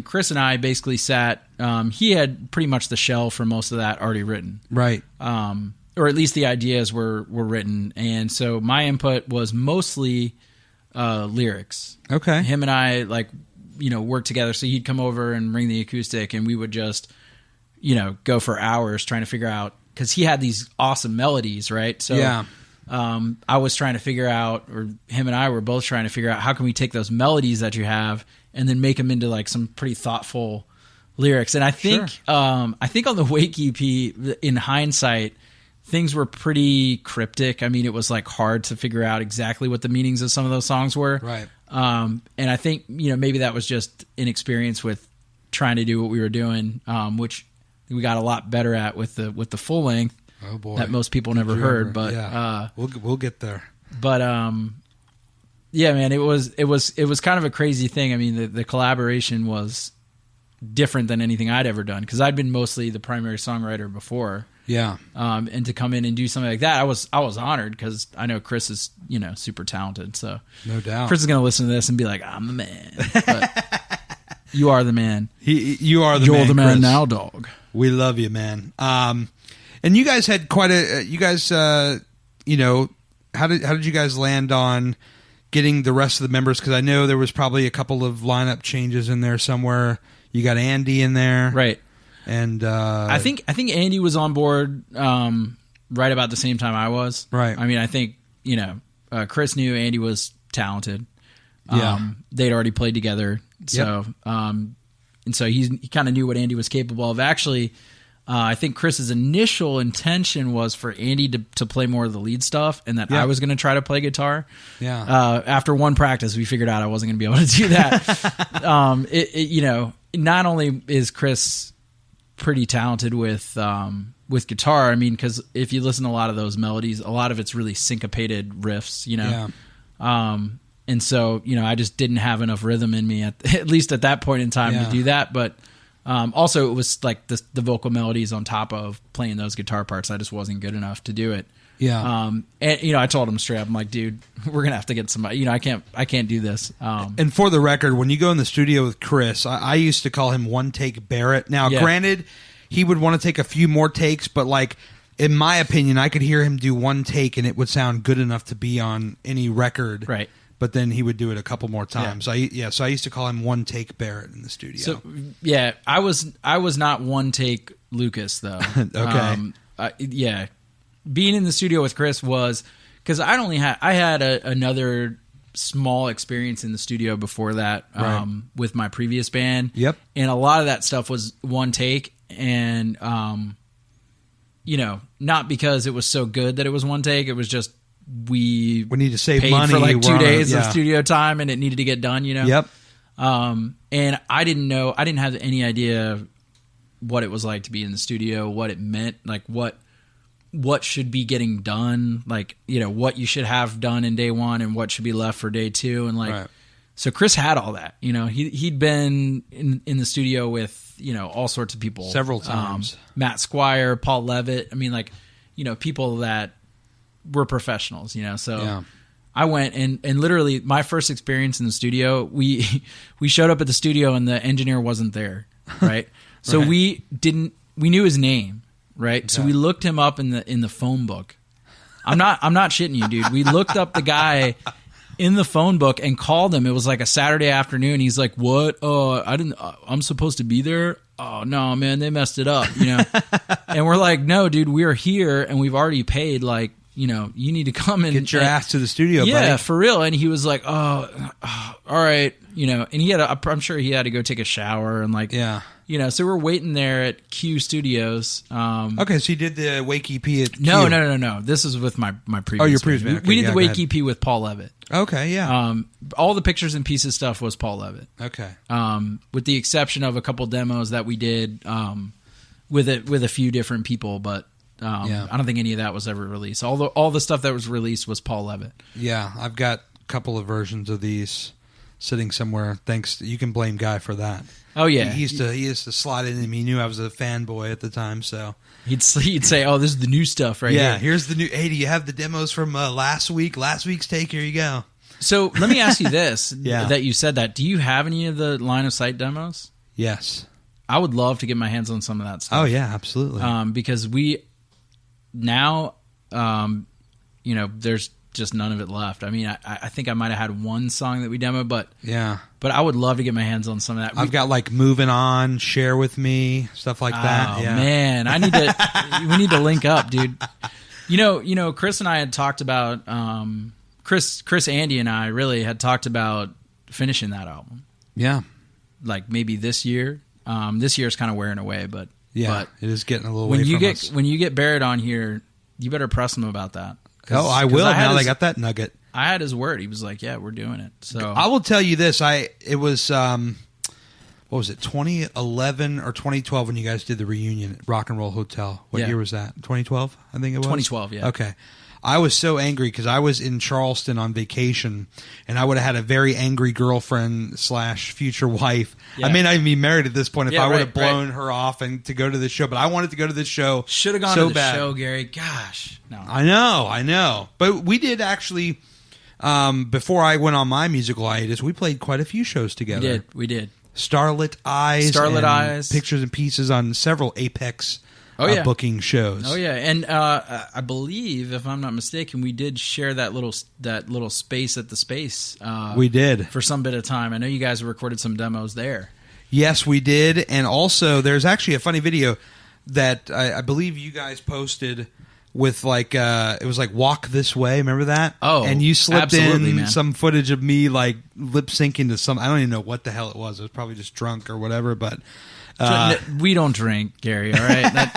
Chris and I basically sat, he had pretty much the shell for most of that already written. Right. Or at least the ideas were written. And so my input was mostly lyrics. Okay. Him and I, work together. So he'd come over and bring the acoustic, and we would just, go for hours trying to figure out, because he had these awesome melodies, right? So I was trying to figure out, or him and I were both trying to figure out, how can we take those melodies that you have and then make them into like some pretty thoughtful lyrics. And I think, on the Wake EP, in hindsight, things were pretty cryptic. I mean, it was like hard to figure out exactly what the meanings of some of those songs were. Right. And I think, maybe that was just inexperience with trying to do what we were doing, which we got a lot better at with the full length. Oh boy. That most people never heard, but we'll get there. But yeah, man, it was kind of a crazy thing. I mean, the collaboration was different than anything I'd ever done, because I'd been mostly the primary songwriter before. Yeah. And to come in and do something like that, I was honored because I know Chris is, super talented. So no doubt, Chris is going to listen to this and be like, "I'm the man." But you are the man. You are the You're man. the man Chris. now, dog. We love you, man. And you guys had quite a. You guys, how did you guys land on getting the rest of the members? Because I know there was probably a couple of lineup changes in there somewhere. You got Andy in there, right? And I think Andy was on board right about the same time I was. Right. I mean, I think Chris knew Andy was talented. Yeah. They'd already played together, so and so he kind of knew what Andy was capable of. Actually, I think Chris's initial intention was for Andy to play more of the lead stuff, and that I was going to try to play guitar. Yeah. After one practice, we figured out I wasn't going to be able to do that. Not only is Chris pretty talented with guitar, I mean, because if you listen to a lot of those melodies, a lot of it's really syncopated riffs, and so I just didn't have enough rhythm in me at least at that point in time to do that. But also it was like the vocal melodies on top of playing those guitar parts. I just wasn't good enough to do it. Yeah. And I told him straight up, I'm like, dude, we're gonna have to get somebody. I can't do this. And for the record, when you go in the studio with Chris, I used to call him One Take Barrett. Now, granted, he would want to take a few more takes, but like in my opinion, I could hear him do one take and it would sound good enough to be on any record. Right. But then he would do it a couple more times. So I used to call him One Take Barrett in the studio. So I was not One Take Lucas though. Okay. Being in the studio with Chris was because I had another small experience in the studio before that with my previous band. Yep. And a lot of that stuff was one take, and not because it was so good that it was one take. It was just we need to save paid money for like 2 days of yeah. studio time, and it needed to get done. Yep. And I didn't have any idea what it was like to be in the studio, what it meant, like what should be getting done, like, what you should have done in day one and what should be left for day two. And like, So Chris had all that, he'd been in the studio with, all sorts of people several times, Matt Squire, Paul Levitt. I mean, like, people that were professionals, so I went and literally my first experience in the studio, we showed up at the studio and the engineer wasn't there. Right. So we knew his name. Right. Okay. So we looked him up in the phone book. I'm not shitting you, dude. We looked up the guy in the phone book and called him. It was like a Saturday afternoon. He's like, "What? I'm supposed to be there." Oh no, man, they messed it up, And we're like, "No, dude, we're here and we've already paid. Like, you need to come and get your ass to the studio, yeah, buddy. For real." And he was like, "Oh, all right," and I'm sure he had to go take a shower and like, so we're waiting there at Q Studios. Okay, so you did the Wake EP at Q. No. This is with my previous. Oh, your previous. Okay, we did the Wake EP with Paul Levitt. Okay, yeah. All the pictures and pieces stuff was Paul Levitt. Okay. With the exception of a couple demos that we did with a few different people, but I don't think any of that was ever released. All the stuff that was released was Paul Levitt. Yeah, I've got a couple of versions of these sitting somewhere. You can blame Guy for that. Oh yeah, he used to slide in and he knew I was a fanboy at the time, so he'd say, "Oh, this is the new stuff right here." Yeah, here's the new. Hey, do you have the demos from last week? Last week's take. Here you go. So let me ask you this: that you said that. Do you have any of the Line of Sight demos? Yes, I would love to get my hands on some of that stuff. Oh yeah, absolutely. Because we now, there's just none of it left. I mean, I think I might have had one song that we demoed, but I would love to get my hands on some of that. I've got like Moving On, Share With Me, stuff like that. Oh man, we need to link up, dude. Chris and I had talked about Chris, Andy, and I really had talked about finishing that album. Yeah, like maybe this year. This year's kind of wearing away, but it is getting a little away from us. When you get Barrett on here, you better press him about that. Oh, I will. Now I got that nugget. I had his word. He was like, "Yeah, we're doing it." So I will tell you this. It was what was it, 2011 or 2012 when you guys did the reunion at Rock and Roll Hotel? What year was that? 2012, I think it was. 2012, yeah. Okay. I was so angry because I was in Charleston on vacation, and I would have had a very angry girlfriend / future wife. Yeah. I may not even be married at this point if I would have blown right. her off and to go to this show, but I wanted to go to this show. Should have gone so to the bad. show, Gary. Gosh, no. I know. But we did actually, before I went on my musical hiatus, we played quite a few shows together. We did. Starlit Eyes. Pictures and Pieces on several Apex booking shows. Oh yeah, and I believe, if I'm not mistaken, we did share that little space at the space. We did for some bit of time. I know you guys recorded some demos there. Yes, we did, and also there's actually a funny video that I believe you guys posted with it was like Walk This Way. Remember that? Oh, and you slipped in man. some footage of me like lip syncing to some. I don't even know what the hell it was. I was probably just drunk or whatever, but. We don't drink, Gary, all right?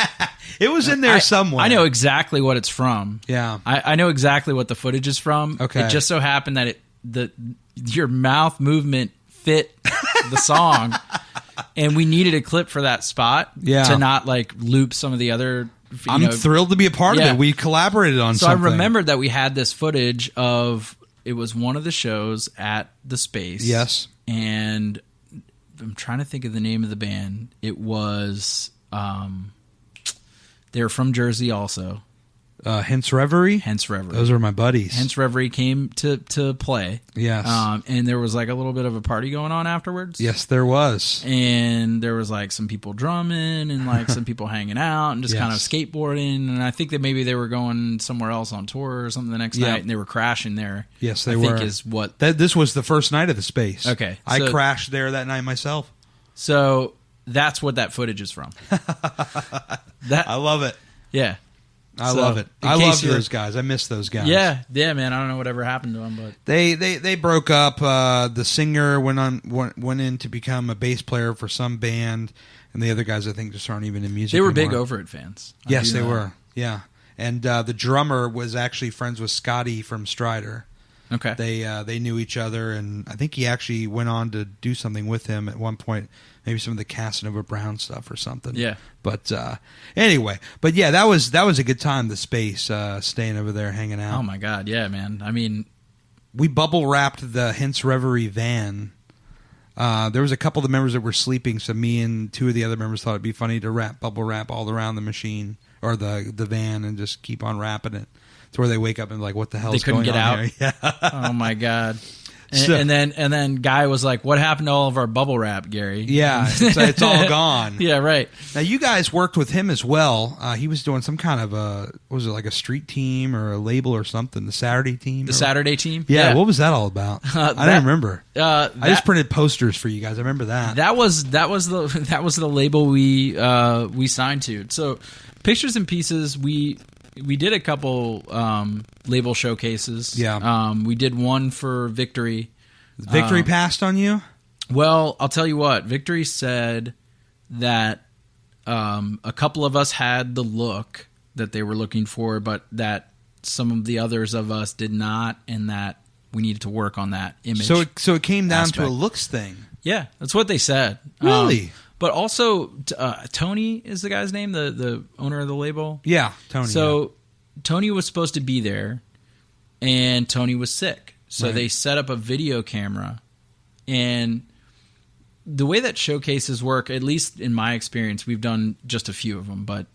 It was in there somewhere. I know exactly what it's from. Yeah. I know exactly what the footage is from. Okay. It just so happened that your mouth movement fit the song, and we needed a clip for that spot to not loop some of the other... I'm thrilled to be a part of it. We collaborated on something. So I remembered that we had this footage of... It was one of the shows at the Space. Yes. And... I'm trying to think of the name of the band. It was they're from Jersey also. Hence Reverie? Hence Reverie. Those are my buddies. Hence Reverie came to play. Yes. And there was a little bit of a party going on afterwards. Yes, there was. And there was some people drumming and some people hanging out and just kind of skateboarding. And I think that maybe they were going somewhere else on tour or something the next night, and they were crashing there. Yes, they I were. think is what... This was the first night of the Space. Okay. I crashed there that night myself. So that's what that footage is from. I love it. Yeah. I love it. I love those guys. I miss those guys. Yeah, man. I don't know whatever happened to them, but they broke up. The singer went in to become a bass player for some band, and the other guys I think just aren't even in music. They were anymore. big Over It fans. Yes, they were. Yeah, and the drummer was actually friends with Scotty from Strider. Okay, they knew each other, and I think he actually went on to do something with him at one point. Maybe some of the Casanova Brown stuff or something. Yeah. But anyway, that was a good time. The Space, staying over there, hanging out. Oh my God, yeah, man. I mean, we bubble wrapped the Hence Reverie van. There was a couple of the members that were sleeping, so me and two of the other members thought it'd be funny to bubble wrap all around the machine or the van and just keep on wrapping it. To where they wake up and be like, what the hell is going on? They couldn't get out. Yeah. Oh my God. And then Guy was like, "What happened to all of our bubble wrap, Gary?" Yeah, it's all gone. Yeah, right. Now you guys worked with him as well. He was doing some kind of a street team or a label or something? The Saturday team. Saturday team. Yeah. What was that all about? I don't remember. I just printed posters for you guys. I remember that. That was the label we signed to. So, Pictures and Pieces. We did a couple label showcases. Yeah. We did one for Victory. Victory passed on you? Well, I'll tell you what. Victory said that a couple of us had the look that they were looking for, but that some of the others of us did not, and that we needed to work on that image. So it came down to a looks thing. Yeah, that's what they said. Really? But also, Tony is the guy's name, the owner of the label. Yeah, Tony. So Tony was supposed to be there, and Tony was sick. So they set up a video camera. And the way that showcases work, at least in my experience, we've done just a few of them, but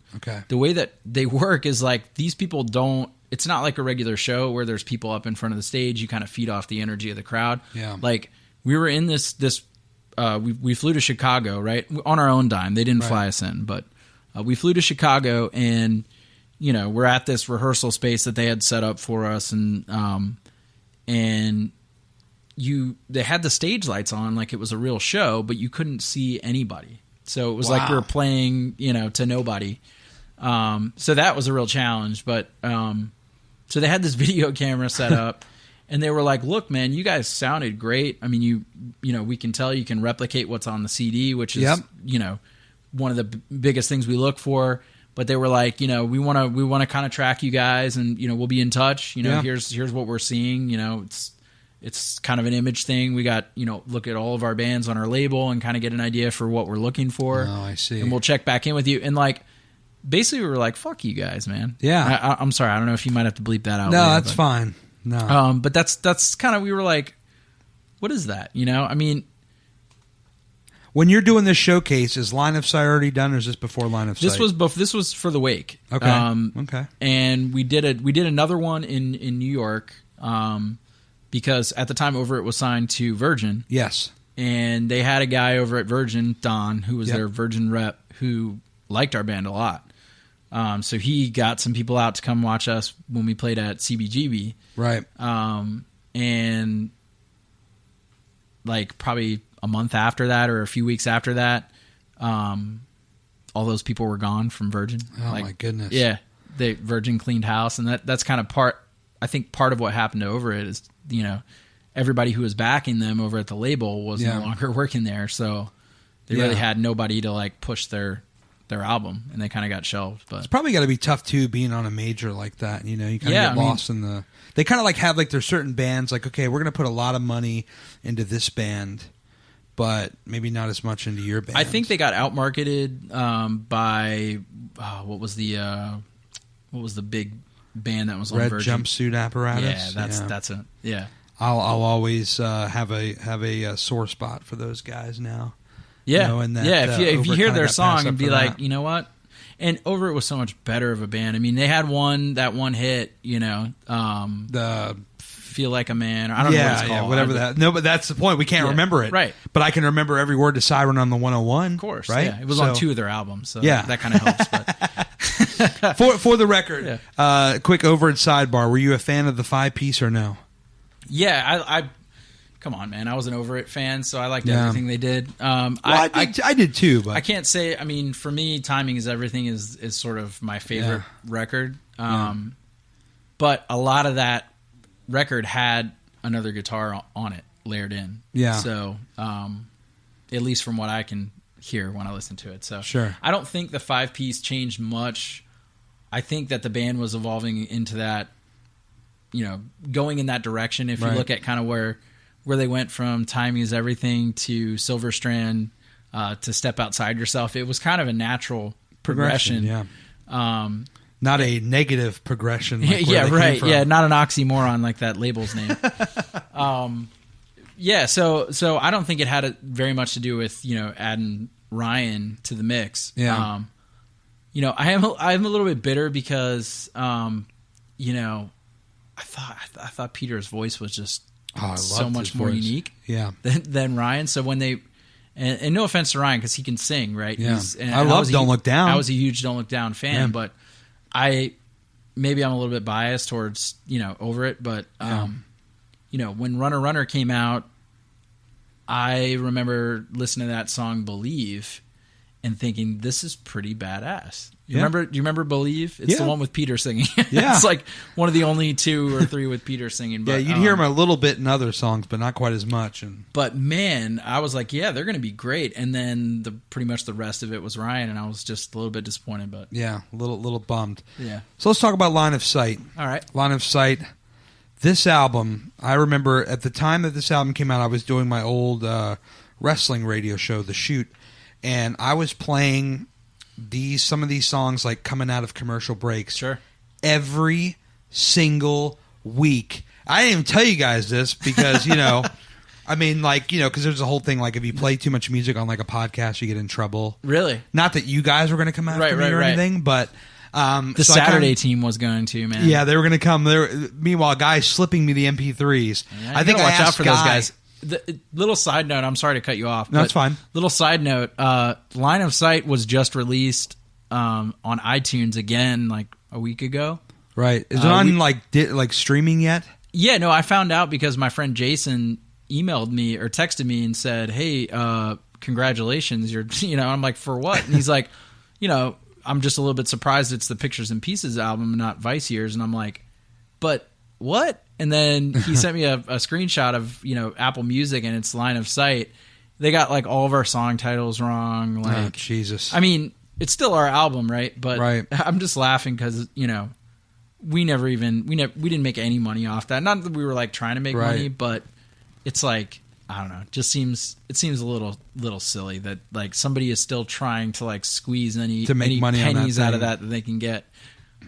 the way that they work is these people don't... It's not like a regular show where there's people up in front of the stage. You kind of feed off the energy of the crowd. Yeah. We were in this we flew to Chicago, right? On our own dime. They didn't fly us in, but we flew to Chicago, and we're at this rehearsal space that they had set up for us, and they had the stage lights on like it was a real show, but you couldn't see anybody. So it was like we were playing, to nobody. So that was a real challenge, but so they had this video camera set up. And they were like, "Look, man, you guys sounded great. I mean, we can tell you can replicate what's on the CD, which is, one of the biggest things we look for." But they were like, we want to kind of track you guys, and we'll be in touch. Here's what we're seeing. It's kind of an image thing. We got look at all of our bands on our label and kind of get an idea for what we're looking for. Oh, I see. And we'll check back in with you. And basically we were like, fuck you guys, man. Yeah. I'm sorry. I don't know if you might have to bleep that out. No, later, that's fine. No. But that's kind of, we were like, what is that? You know, I mean, when you're doing this showcase, is Line of Sight already done, or is this before Line of Sight? This was for the Wake. Okay. Okay. And we did another one in New York, because at the time Over It was signed to Virgin. Yes. And they had a guy over at Virgin, Don, who was their Virgin rep, who liked our band a lot. So he got some people out to come watch us when we played at CBGB. Right. And like probably a month after that or a few weeks after that, all those people were gone from Virgin. Oh, my goodness. Yeah. Virgin cleaned house. And that's kind of part of what happened to Over It is, you know, everybody who was backing them over at the label was no longer working there. So they really had nobody to like push their album, and they kind of got shelved. But it's probably got to be tough too, being on a major like that. You know, you kind of get lost in the. They kind of like have like there's certain bands like, okay, we're going to put a lot of money into this band, but maybe not as much into your band. I think they got outmarketed by what was the big band that was on Red Virgin? Jumpsuit Apparatus. Yeah, that's it. Yeah. I'll always have a sore spot for those guys now. Yeah, knowing that, if you hear their song and be like, that. you know what? And Over It was so much better of a band. I mean, they had that one hit, you know, the Feel Like a Man. Or I don't know what it's called. Yeah, whatever that. No, but that's the point. We can't remember it, right? But I can remember every word to Siren on the 101. Of course, right? Yeah. It was on 2 of their albums, so that kind of helps. But for the record, quick over at sidebar. Were you a fan of the 5-piece or no? Yeah, I come on, man. I was an Over It fan, so I liked everything they did. I did too, but I can't say. I mean, for me, Timing Is Everything is sort of my favorite record. But a lot of that record had another guitar on it layered in. Yeah. So, at least from what I can hear when I listen to it. So sure. I don't think the 5-piece changed much. I think that the band was evolving into that, you know, going in that direction. If you look at kind of where they went from Timing Is Everything to Silver Strand to Step Outside Yourself, it was kind of a natural progression. Yeah. Not a negative progression. Like yeah, right. Yeah, not an oxymoron like that label's name. Yeah, so I don't think it had very much to do with, you know, adding Ryan to the mix. Yeah. You know, I'm a little bit bitter because, you know, I thought Peter's voice was just so much more unique than Ryan. So when they and no offense to Ryan because he can sing, right? Yeah. I love Don't Look Down. I was a huge Don't Look Down fan, but maybe I'm a little bit biased towards, you know, Over It, but you know, when Runner Runner came out, I remember listening to that song Believe and thinking, this is pretty badass. Do you remember Believe? It's the one with Peter singing. Yeah. It's like one of the only 2 or 3 with Peter singing. But, you'd hear him a little bit in other songs, but not quite as much. But man, I was like, yeah, they're going to be great. And then pretty much the rest of it was Ryan, and I was just a little bit disappointed. But yeah, a little bummed. Yeah. So let's talk about Line of Sight. All right. Line of Sight. This album, I remember at the time that this album came out, I was doing my old wrestling radio show, The Shoot, and I was playing some of these songs like coming out of commercial breaks. Sure. Every single week. I didn't even tell you guys this because, you know, I mean, like, you know, because there's a whole thing like if you play too much music on like a podcast, you get in trouble. Really? Not that you guys were going to come after me or anything, but the Saturday team was going to, man. Yeah, they were going to come. Meanwhile, guys slipping me the MP3s. Yeah, I think watch out for those guys. Little side note, I'm sorry to cut you off. No, it's fine. Little side note, Line of Sight was just released on iTunes again like a week ago. Right. Is it on like streaming yet? Yeah, no, I found out because my friend Jason emailed me or texted me and said, hey, congratulations. I'm like, for what? And he's like, you know, I'm just a little bit surprised it's the Pictures and Pieces album and not Vice Years. And I'm like, but what? And then he sent me a screenshot of, you know, Apple Music and it's Line of Sight. They got like all of our song titles wrong. Like, oh, Jesus. I mean, it's still our album, right? But right. I'm just laughing because, you know, we didn't make any money off that. Not that we were like trying to make money, but it's like, I don't know. It seems a little silly that like somebody is still trying to like squeeze any money pennies out of that they can get.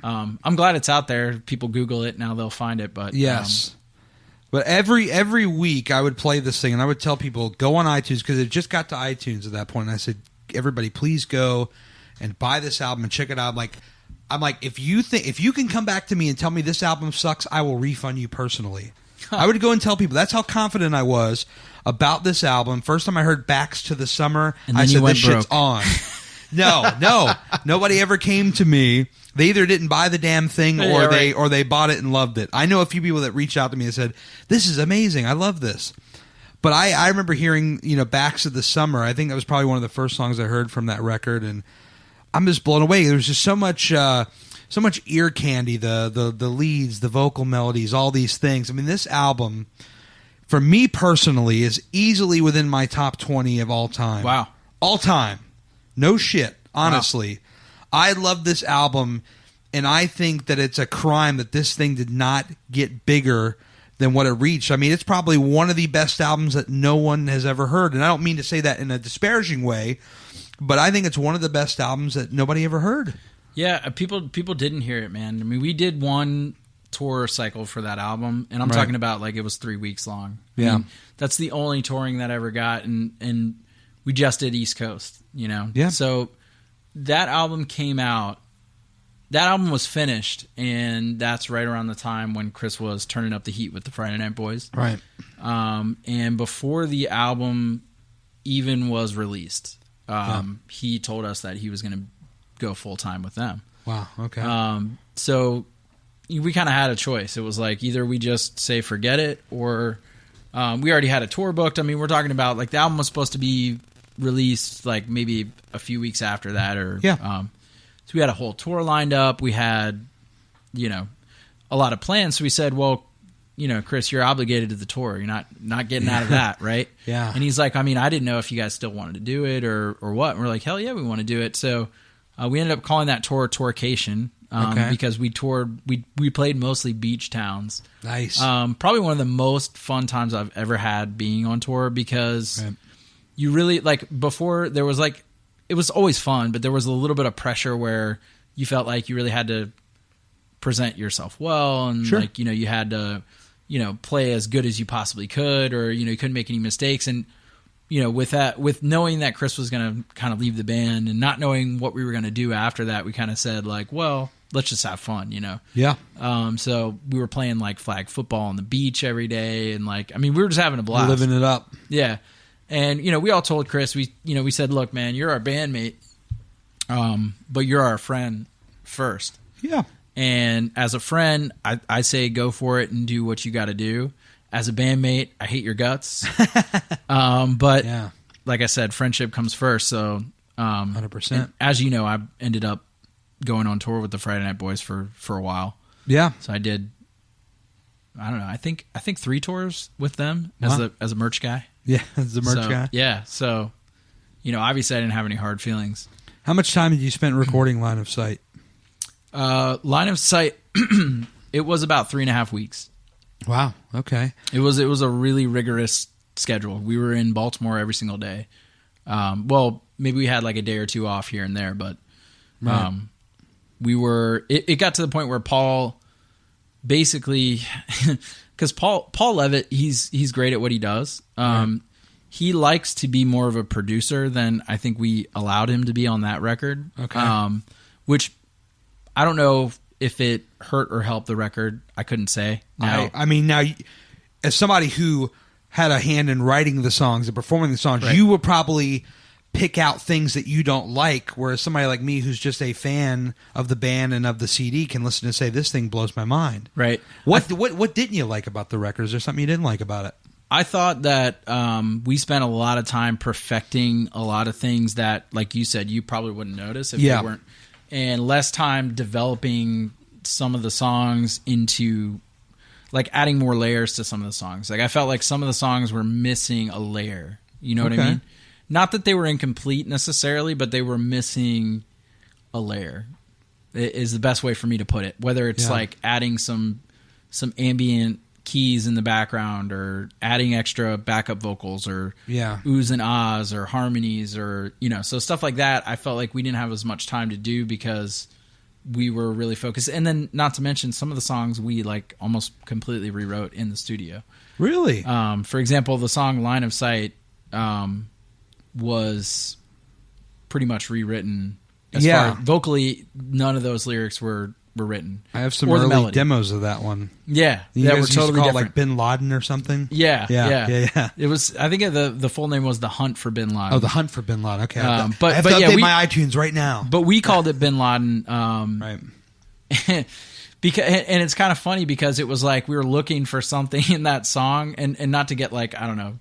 I'm glad it's out there. People Google it now; they'll find it. But yes. But every week I would play this thing and I would tell people, go on iTunes, because it just got to iTunes at that point. And I said, everybody, please go and buy this album and check it out. I'm like, if you can come back to me and tell me this album sucks, I will refund you personally. I would go and tell people. That's how confident I was about this album. First time I heard Backs to the Summer, I said, this shit's on. No. Nobody ever came to me. They either didn't buy the damn thing or they bought it and loved it. I know a few people that reached out to me and said, this is amazing. I love this. But I remember hearing, Backs of the Summer. I think that was probably one of the first songs I heard from that record, and I'm just blown away. There was just so much ear candy, the leads, the vocal melodies, all these things. I mean, this album, for me personally, is easily within my top 20 of all time. Wow. All time. No shit, honestly. Wow. I love this album, and I think that it's a crime that this thing did not get bigger than what it reached. I mean, it's probably one of the best albums that no one has ever heard, and I don't mean to say that in a disparaging way, but I think it's one of the best albums that nobody ever heard. Yeah, people didn't hear it, man. I mean, we did one tour cycle for that album, and I'm talking about like it was 3 weeks long. Yeah. I mean, that's the only touring that I ever got, and we just did East Coast, Yeah. So that album came out. That album was finished, and that's right around the time when Chris was turning up the heat with the Friday Night Boys. Right. And before the album even was released, he told us that he was going to go full-time with them. Wow, okay. So we kind of had a choice. It was like either we just say forget it, or we already had a tour booked. I mean, we're talking about like the album was supposed to be released like maybe a few weeks after that, or so we had a whole tour lined up. We had a lot of plans. So we said, well, Chris, you're obligated to the tour. You're not getting out of that, right? Yeah. And he's like, I mean, I didn't know if you guys still wanted to do it or what. And we're like, hell yeah, we want to do it. So we ended up calling that tour Tourcation, because we toured. We played mostly beach towns. Nice. Probably one of the most fun times I've ever had being on tour, because you really, like, before there was like, it was always fun, but there was a little bit of pressure where you felt like you really had to present yourself well, and like, you had to, play as good as you possibly could, or, you couldn't make any mistakes. And, with knowing that Chris was going to kind of leave the band and not knowing what we were going to do after that, we kind of said like, well, let's just have fun, Yeah. So we were playing like flag football on the beach every day. And like, I mean, we were just having a blast. Living it up. Yeah. And, we all told Chris, we said, look, man, you're our bandmate, but you're our friend first. Yeah. And as a friend, I say go for it and do what you got to do. As a bandmate, I hate your guts. But like I said, friendship comes first. So 100%. As you know, I ended up going on tour with the Friday Night Boys for a while. Yeah. So I did, I don't know, I think 3 tours with them as a merch guy. Yeah, as a merch guy. Yeah, so, obviously I didn't have any hard feelings. How much time did you spend recording Line of Sight? Line of Sight, it was about 3.5 weeks. Wow, okay. It was a really rigorous schedule. We were in Baltimore every single day. Well, maybe we had like a day or two off here and there, but we were. It got to the point where Paul basically, because Paul Levitt, he's great at what he does. He likes to be more of a producer than I think we allowed him to be on that record. Okay. Which I don't know if it hurt or helped the record. I couldn't say. Now, I mean, now, as somebody who had a hand in writing the songs and performing the songs, you would probably pick out things that you don't like, whereas somebody like me who's just a fan of the band and of the CD can listen and say, this thing blows my mind. Right. What didn't you like about the record? Is there something you didn't like about it? I thought that we spent a lot of time perfecting a lot of things that, like you said, you probably wouldn't notice if they weren't, and less time developing some of the songs into, like, adding more layers to some of the songs. Like, I felt like some of the songs were missing a layer. You know what I mean? Not that they were incomplete necessarily, but they were missing a layer. It is the best way for me to put it. Whether it's like adding some ambient keys in the background or adding extra backup vocals or oohs and ahs or harmonies or, so stuff like that. I felt like we didn't have as much time to do because we were really focused. And then not to mention some of the songs we like almost completely rewrote in the studio. Really? For example, the song Line of Sight was pretty much rewritten. As far as vocally, none of those lyrics were written. I have some early demos of that one. Yeah, you that guys were totally used to call different. It like Bin Laden or something. Yeah. It was. I think the full name was The Hunt for Bin Laden. Oh, The Hunt for Bin Laden. Okay, I have to update my iTunes right now. But we called it Bin Laden, right? Because and it's kind of funny because it was like we were looking for something in that song, and not to get like I don't know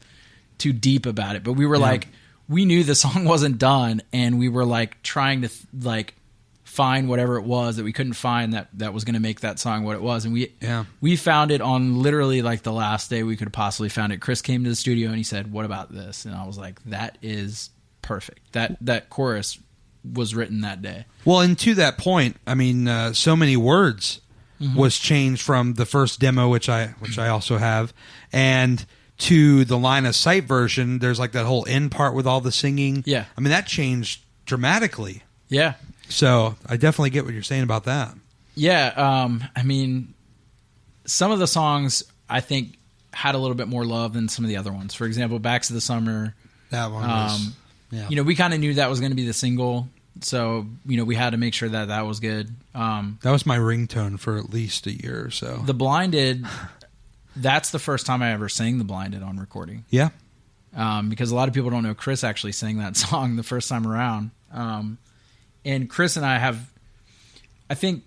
too deep about it, but we were like we knew the song wasn't done, and we were like trying to find whatever it was that we couldn't find that was going to make that song what it was, and we found it on literally like the last day we could have possibly found it. Chris came to the studio and he said, "What about this?" And I was like, "That is perfect." That chorus was written that day. Well, and to that point, I mean, so many words was changed from the first demo, which I also have, and to the Line of Sight version. There's like that whole end part with all the singing. Yeah, I mean that changed dramatically. Yeah. So I definitely get what you're saying about that. Yeah, I mean, some of the songs I think had a little bit more love than some of the other ones. For example, Backs to the Summer. That one was, we kind of knew that was going to be the single, so we had to make sure that was good. That was my ringtone for at least a year or so. The Blinded, that's the first time I ever sang The Blinded on recording. Yeah. Because a lot of people don't know Chris actually sang that song the first time around. And Chris and I think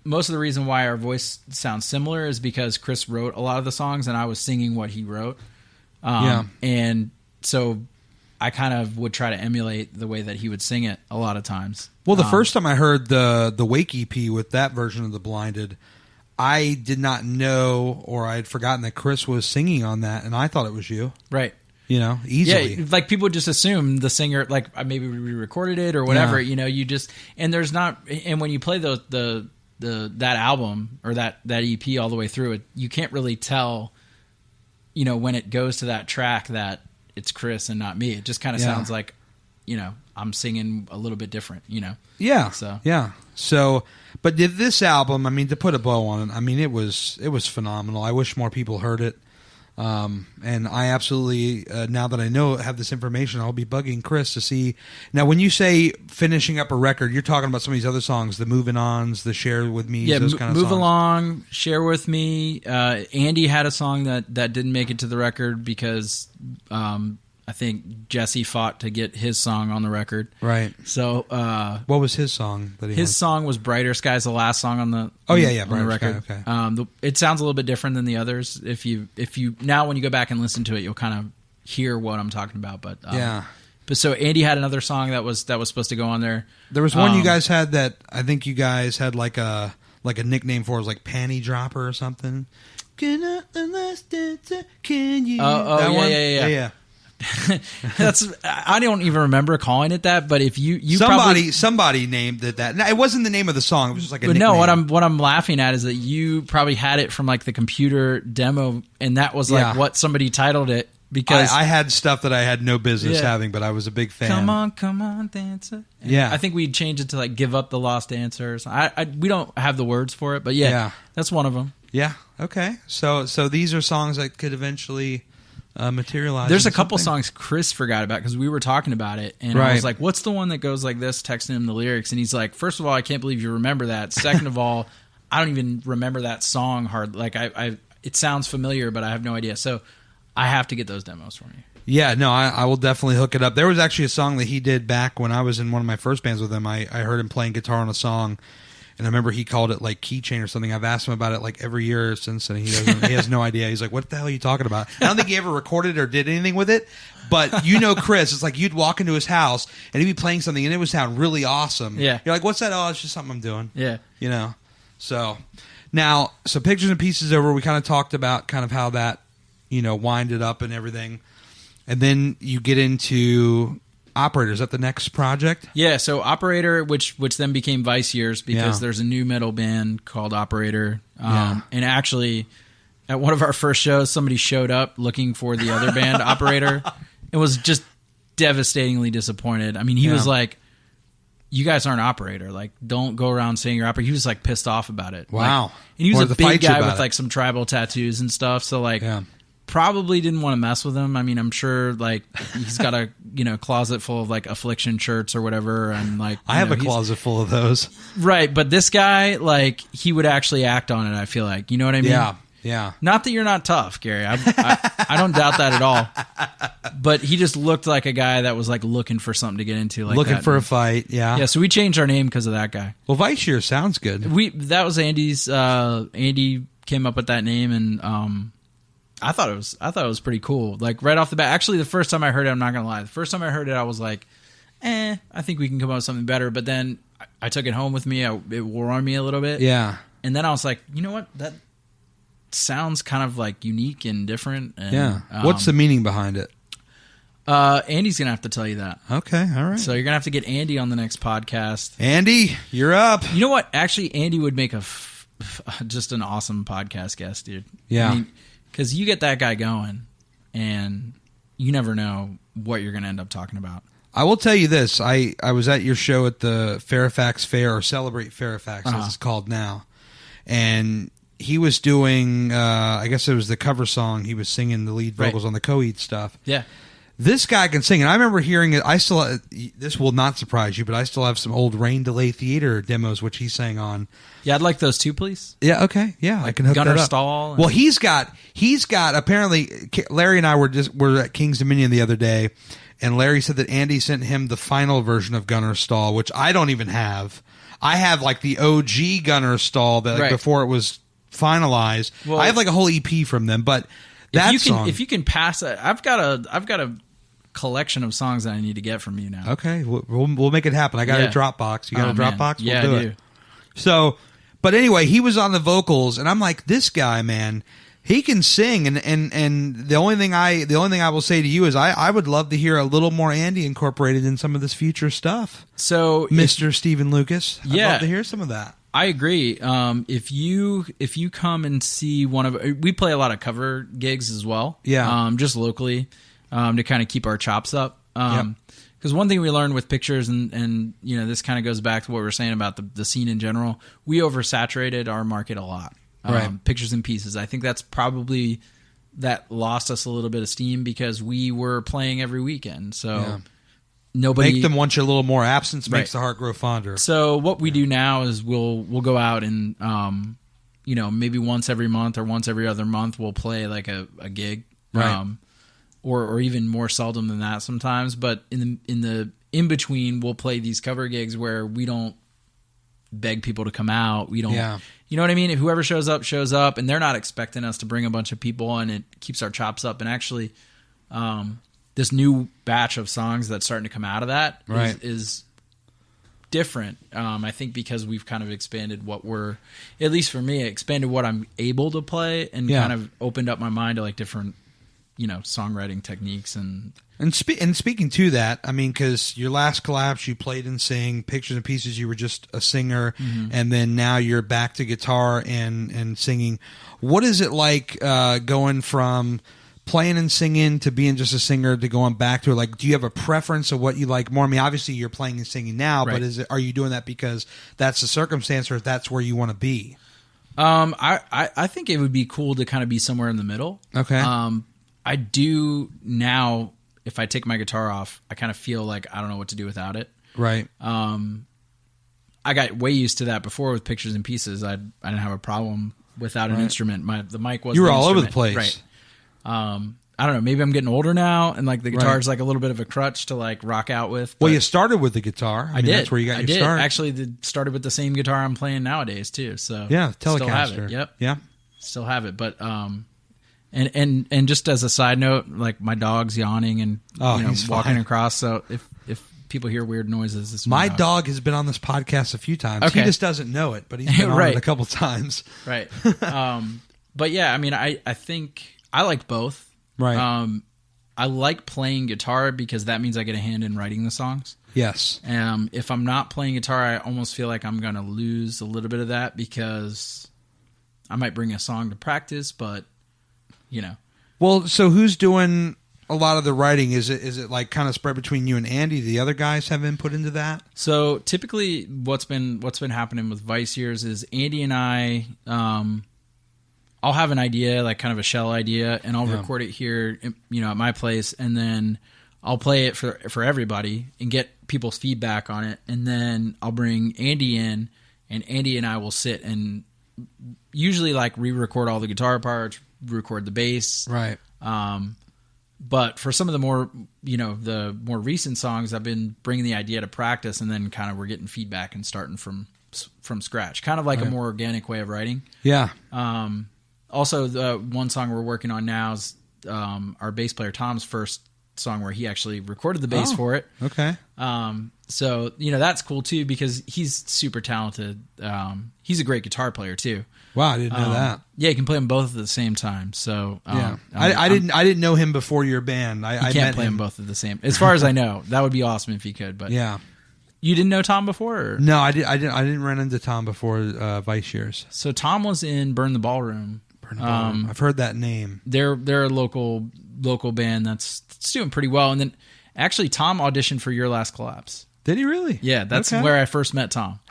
most of the reason why our voice sounds similar is because Chris wrote a lot of the songs and I was singing what he wrote. And so I kind of would try to emulate the way that he would sing it a lot of times. Well, the first time I heard the Wake EP with that version of The Blinded, I did not know, or I had forgotten that Chris was singing on that, and I thought it was you. Right. Easily. Yeah, like people just assume the singer, like maybe we recorded it or whatever. You just and there's not. And when you play that album or that EP all the way through it, you can't really tell. When it goes to that track that it's Chris and not me. It just kind of sounds like, I'm singing a little bit different. Yeah. So yeah. So, but did this album? I mean, to put a bow on it, I mean, it was phenomenal. I wish more people heard it. And I absolutely, now that I have this information, I'll be bugging Chris to see. Now, when you say finishing up a record, you're talking about some of these other songs, the Moving Ons, the Share With Me, those kind of songs. Move Along, Share With Me. Andy had a song that didn't make it to the record because I think Jesse fought to get his song on the record. Right. So, what was his song? His song was "Brighter Skies," the last song on the Brighter record. Sky, okay. It sounds a little bit different than the others. If you now when you go back and listen to it, you'll kind of hear what I'm talking about. But But so Andy had another song that was supposed to go on there. There was one you guys had that I think you guys had like a nickname for, it was like Panty Dropper or something. Can you? That one? Yeah. I don't even remember calling it that, but if you somebody named it that. It wasn't the name of the song. It was just like a nickname. No, what I'm laughing at is that you probably had it from like the computer demo, and that was like what somebody titled it. Because I had stuff that I had no business having, but I was a big fan. Come on, dancer. And I think we changed it to like "Give Up the Lost Dancers." We don't have the words for it, but that's one of them. Yeah. Okay. So these are songs that could eventually materialize. There's a couple songs Chris forgot about because we were talking about it, and I was like, "What's the one that goes like this?" Texting him the lyrics, and he's like, "First of all, I can't believe you remember that. Second of all, I don't even remember that song hard. Like it sounds familiar, but I have no idea." So I have to get those demos from you. Yeah, no, I will definitely hook it up. There was actually a song that he did back when I was in one of my first bands with him. I heard him playing guitar on a song, and I remember he called it like Keychain or something. I've asked him about it like every year since, and he has no idea. He's like, "What the hell are you talking about?" I don't think he ever recorded or did anything with it, but Chris, it's like you'd walk into his house and he'd be playing something and it would sound really awesome. Yeah. You're like, "What's that?" "Oh, it's just something I'm doing." Yeah. So now, Pictures and Pieces over, we kind of talked about kind of how that, winded up and everything. And then you get into Operator. Is that the next project? Yeah, so Operator, which then became Vice Years because there's a new metal band called Operator. And actually, at one of our first shows, somebody showed up looking for the other band operator and was just devastatingly disappointed. I mean, he was like, you guys aren't operator. Like, don't go around saying you're operator. He was like pissed off about it. Wow. Like, and he was a big guy with it. like some tribal tattoos and stuff. So like, probably didn't want to mess with him. I mean, I'm sure like he's got a closet full of like Affliction shirts or whatever, and like I have a closet full of those. Right, but this guy, like, he would actually act on it. I feel like, you know what I mean? Yeah. Not that you're not tough, Gary. I don't doubt that at all. But he just looked like a guy that was like looking for something to get into, like looking for a fight. Yeah. So we changed our name because of that guy. Well, Vice Year sounds good. That was Andy's. Andy came up with that name, and I thought it was pretty cool. Like right off the bat. Actually, the first time I heard it, I'm not gonna lie. The first time I heard it, I was like, I think we can come up with something better. But then I took it home with me. It wore on me a little bit. Yeah. And then I was like, you know what? That sounds kind of like unique and different. And, What's the meaning behind it? Andy's gonna have to tell you that. Okay. All right. So you're gonna have to get Andy on the next podcast. Andy, you're up. You know what? Actually, Andy would make just an awesome podcast guest, dude. Yeah. I mean, because you get that guy going, and you never know what you're gonna end up talking about. I will tell you this. I was at your show at the Fairfax Fair, or Celebrate Fairfax, as it's called now. And he was doing, I guess it was the cover song. He was singing the lead vocals on the Coheed stuff. Yeah. This guy can sing. And I remember hearing it. This will not surprise you, but I still have some old Rain Delay Theater demos, which he sang on. Yeah, I'd like those too, please. Yeah, okay. Yeah, like I can hook Gunnar that up. Stahl. Well, he's got, apparently, Larry and I were at King's Dominion the other day, and Larry said that Andy sent him the final version of Gunnar Stahl, which I don't even have. I have like the OG Gunnar Stahl that before it was finalized. Well, I have like a whole EP from them, but if you can pass it, I've got a collection of songs that I need to get from you now. Okay, we'll make it happen. I got a Dropbox. You got a Dropbox? Yeah, we'll I do do. it. So, but anyway, he was on the vocals, and I'm like, this guy, man, he can sing. And the only thing I will say to you is I would love to hear a little more Andy incorporated in some of this future stuff. So, Mr. Stephen Lucas, I'd love to hear some of that. I agree. If you come and see we play a lot of cover gigs as well. Yeah. Just locally, to kind of keep our chops up. Because one thing we learned with pictures, and this kind of goes back to what we were saying about the scene in general. We oversaturated our market a lot. Pictures and pieces. I think that's probably that lost us a little bit of steam because we were playing every weekend. So nobody make them want you a little more. Absence makes the heart grow fonder. So what we do now is we'll go out and maybe once every month or once every other month we'll play like a gig. Or even more seldom than that sometimes. But in the in between, we'll play these cover gigs where we don't beg people to come out. We don't, you know what I mean? If whoever shows up, and they're not expecting us to bring a bunch of people, and it keeps our chops up. And actually, this new batch of songs that's starting to come out of that is different. I think because we've kind of expanded at least for me, expanded what I'm able to play, and kind of opened up my mind to like different, songwriting techniques and speaking to that, I mean, because your last collapse, you played and sang Pictures and Pieces. You were just a singer, and then now you're back to guitar and singing. What is it like going from playing and singing to being just a singer to going back to it? Like, do you have a preference of what you like more? I mean, obviously you're playing and singing now, but are you doing that because that's the circumstance, or that's where you want to be? I think it would be cool to kind of be somewhere in the middle. Okay. I do now. If I take my guitar off, I kind of feel like I don't know what to do without it. Right. I got way used to that before with Pictures and Pieces. I didn't have a problem without an instrument. The mic was. You were all over the place. Right. I don't know. Maybe I'm getting older now, and like the guitar's like a little bit of a crutch to like rock out with. Well, you started with the guitar. I mean, did. That's where you got your start. Actually, started with the same guitar I'm playing nowadays too. So yeah, Telecaster. Still have it. Yep. Yeah. Still have it, but And just as a side note, like my dog's yawning and he's walking fine. across. So if people hear weird noises, it's my dog has been on this podcast a few times. Okay. He just doesn't know it, but he's been on it a couple times. Right. But yeah, I mean, I think I like both. Right. I like playing guitar because that means I get a hand in writing the songs. Yes. If I'm not playing guitar, I almost feel like I'm going to lose a little bit of that because I might bring a song to practice, but Well, so who's doing a lot of the writing? Is it like kind of spread between you and Andy? The other guys have input into that? So typically what's been happening with Vice Years is Andy and I, I'll have an idea, like kind of a shell idea, and I'll record it here, at my place, and then I'll play it for everybody and get people's feedback on it, and then I'll bring Andy in, and Andy and I will sit and usually like re-record all the guitar parts, record the bass. Right. But for some of the more, the more recent songs, I've been bringing the idea to practice, and then kind of we're getting feedback and starting from scratch, kind of like a more organic way of writing. Yeah. Also, the one song we're working on now is our bass player Tom's first song where he actually recorded the bass for it. Okay. So that's cool too because he's super talented. He's a great guitar player too. Wow, I didn't know that. Yeah, you can play them both at the same time. So I didn't know him before your band. I can't met play him them both at the same. As far as I know, that would be awesome if you could. But yeah, you didn't know Tom before? Or? No, I didn't run into Tom before Vice Years. So Tom was in Burn the Ballroom. I've heard that name. They're a local band that's doing pretty well. And then actually Tom auditioned for Your Last Collapse. Did he really? Yeah, that's where I first met Tom.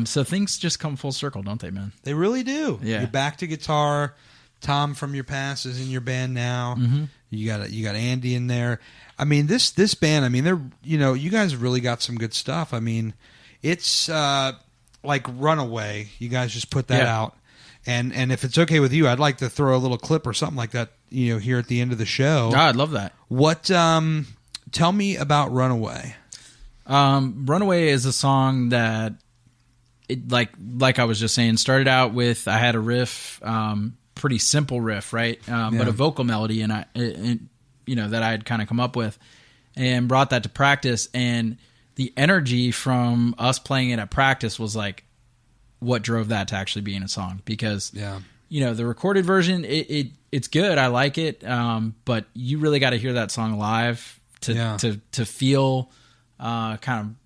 So things just come full circle, don't they, man? They really do. Yeah. You're back to guitar. Tom from your past is in your band now. Mm-hmm. You got Andy in there. I mean, this band. I mean, they're you guys really got some good stuff. I mean, it's like Runaway. You guys just put that out. And if it's okay with you, I'd like to throw a little clip or something like that, here at the end of the show. Oh, I'd love that. What? Tell me about Runaway. Runaway is a song that, like I was just saying, started out with I had a riff, pretty simple riff, right? But a vocal melody, and that I had kind of come up with, and brought that to practice, and the energy from us playing it at practice was like what drove that to actually being a song because the recorded version it's good, I like it, but you really got to hear that song live to feel kind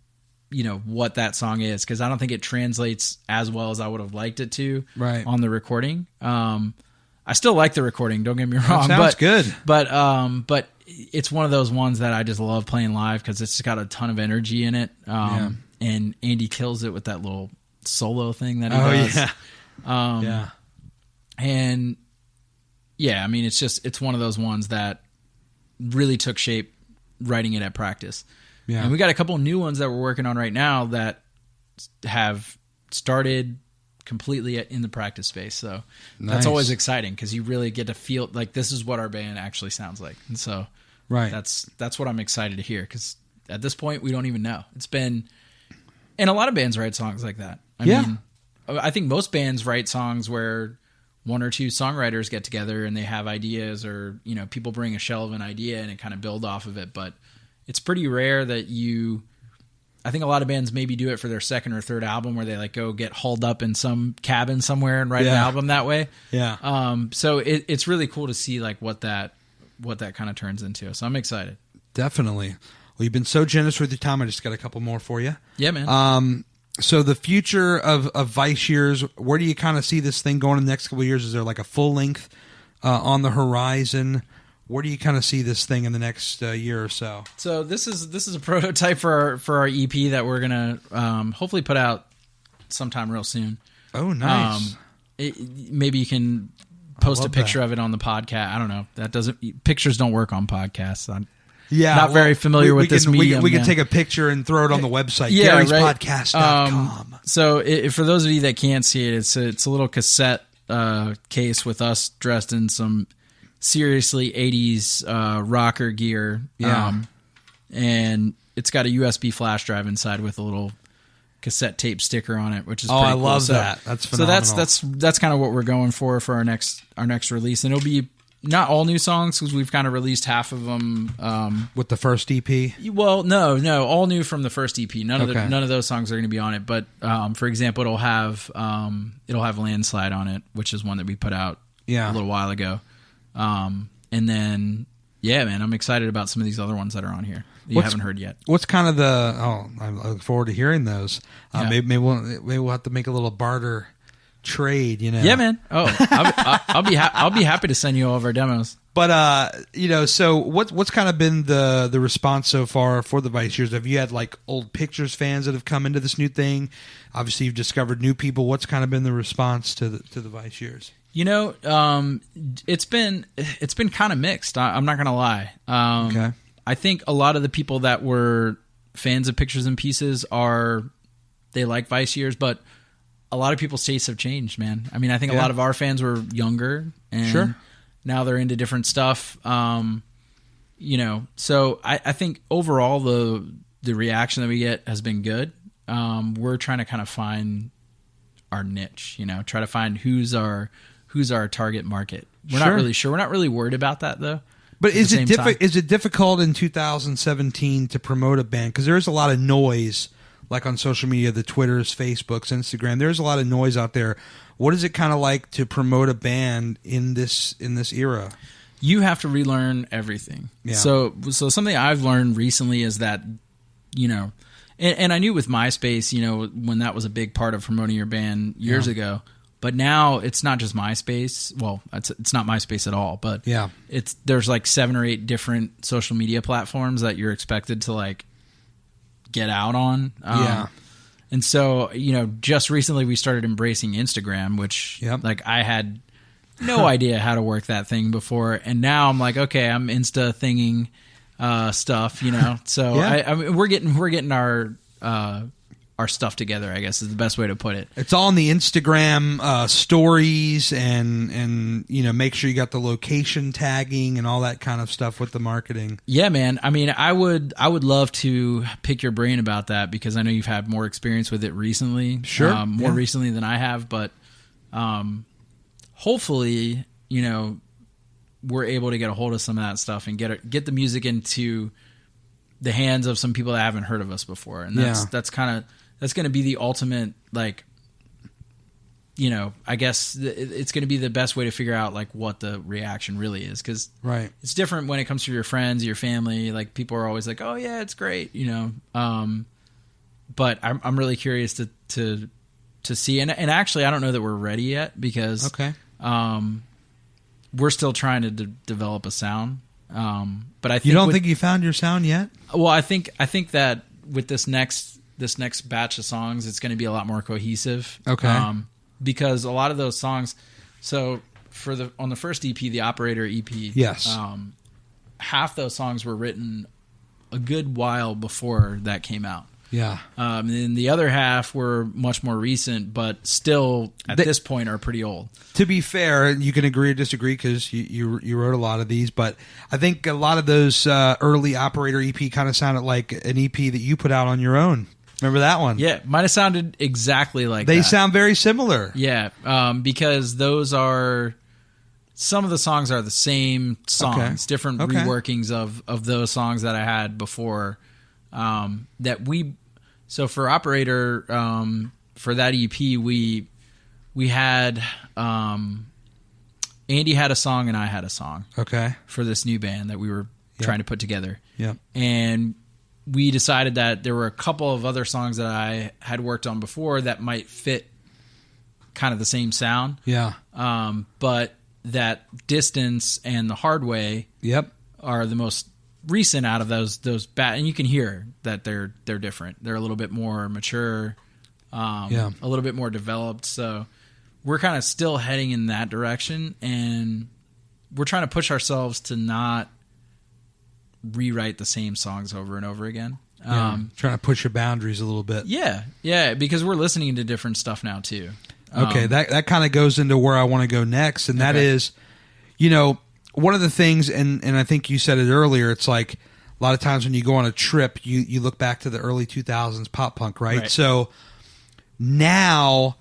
of what that song is, because I don't think it translates as well as I would have liked it to on the recording. I still like the recording, don't get me wrong. That sounds good. But it's one of those ones that I just love playing live because it's got a ton of energy in it. And Andy kills it with that little solo thing that he does. And I mean, it's one of those ones that really took shape writing it at practice. Yeah. And we got a couple new ones that we're working on right now that have started completely in the practice space. So that's always exciting because you really get to feel like this is what our band actually sounds like. And so that's what I'm excited to hear because at this point we don't even know. It's been, and a lot of bands write songs like that. I mean, I think most bands write songs where one or two songwriters get together and they have ideas, or people bring a shell of an idea and it kind of build off of it. But it's pretty rare that I think a lot of bands maybe do it for their second or third album where they like go get hauled up in some cabin somewhere and write an album that way. Yeah. So it's really cool to see like what that kind of turns into. So I'm excited. Definitely. Well, you've been so generous with your time. I just got a couple more for you. Yeah, man. So the future of Vice Years, where do you kind of see this thing going in the next couple of years? Is there like a full length on the horizon? Where do you kind of see this thing in the next year or so? So this is a prototype for our EP that we're gonna hopefully put out sometime real soon. Oh, nice. Maybe you can post a picture of it on the podcast. I don't know. Pictures don't work on podcasts. I'm not very familiar with this medium. We can take a picture and throw it on the website. Gary'sPodcast.com. So for those of you that can't see it, it's a little cassette case with us dressed in some seriously 80s rocker gear. And it's got a USB flash drive inside with a little cassette tape sticker on it, which is pretty cool. I love that. That's phenomenal. So that's kind of what we're going for our next release, and it'll be not all new songs because we've kind of released half of them with the first EP. Well, no, all new from the first EP. None of those songs are going to be on it. But for example, it'll have Landslide on it, which is one that we put out a little while ago. And then man, I'm excited about some of these other ones that are on here that you haven't heard yet. What's kind of I look forward to hearing those. Maybe we'll have to make a little barter trade, Yeah, man. Oh, I'll be happy to send you all of our demos. But so what's kind of been the response so far for the Vice Years? Have you had like old Pictures fans that have come into this new thing? Obviously, you've discovered new people. What's kind of been the response to the Vice Years? It's been kind of mixed. I'm not gonna lie. Okay. I think a lot of the people that were fans of Pictures and Pieces they like Vice Years, but a lot of people's tastes have changed, man. I mean, I think a lot of our fans were younger, and now they're into different stuff. So I think overall the reaction that we get has been good. We're trying to kind of find our niche, try to find who's our target market. We're not really sure. We're not really worried about that though. But is it difficult in 2017 to promote a band? Because there's a lot of noise, like on social media, the Twitters, Facebooks, Instagram. There's a lot of noise out there. What is it kind of like to promote a band in this era? You have to relearn everything. Yeah. So something I've learned recently is that, and I knew with MySpace, when that was a big part of promoting your band years ago. But now it's not just MySpace. Well, it's not MySpace at all. But there's like 7 or 8 different social media platforms that you're expected to like get out on. And so, just recently we started embracing Instagram, which like I had no idea how to work that thing before. And now I'm like, okay, I'm Insta thinging stuff, So I mean, we're getting our stuff together, I guess is the best way to put it. It's all in the Instagram stories and make sure you got the location tagging and all that kind of stuff with the marketing. Yeah, man. I mean, I would love to pick your brain about that because I know you've had more experience with it recently. Sure. More recently than I have, but hopefully, we're able to get a hold of some of that stuff and get the music into the hands of some people that haven't heard of us before. And that's going to be the ultimate, like, I guess it's going to be the best way to figure out like what the reaction really is. Cause it's different when it comes to your friends, your family, like people are always like, oh yeah, it's great. But I'm really curious to see, and actually I don't know that we're ready yet because, we're still trying to develop a sound. But I think you don't think you found your sound yet? Well, I think that with this next batch of songs, it's going to be a lot more cohesive. Okay. Because a lot of those songs, so on the first EP, the Operator EP, half those songs were written a good while before that came out. Yeah. And then the other half were much more recent, but still at this point are pretty old. To be fair, you can agree or disagree because you wrote a lot of these, but I think a lot of those early Operator EP kind of sounded like an EP that you put out on your own. Remember that one? Yeah, might have sounded exactly like that. They that. sound very similar. Yeah, because those are... Some of the songs are the same songs, different reworkings of those songs that I had before. So for Operator, for that EP, we had Andy had a song and I had a song. Okay. For this new band that we were trying to put together. Yeah. And we decided that there were a couple of other songs that I had worked on before that might fit kind of the same sound. Yeah. But that Distance and The Hard Way are the most recent out of those and you can hear that they're different. They're a little bit more mature, a little bit more developed. So we're kind of still heading in that direction, and we're trying to push ourselves to not rewrite the same songs over and over again. Trying to push your boundaries a little bit. Yeah, because we're listening to different stuff now too. Okay, that kind of goes into where I want to go next, and that is, one of the things, and I think you said it earlier, it's like a lot of times when you go on a trip, you look back to the early 2000s pop punk, right? So now,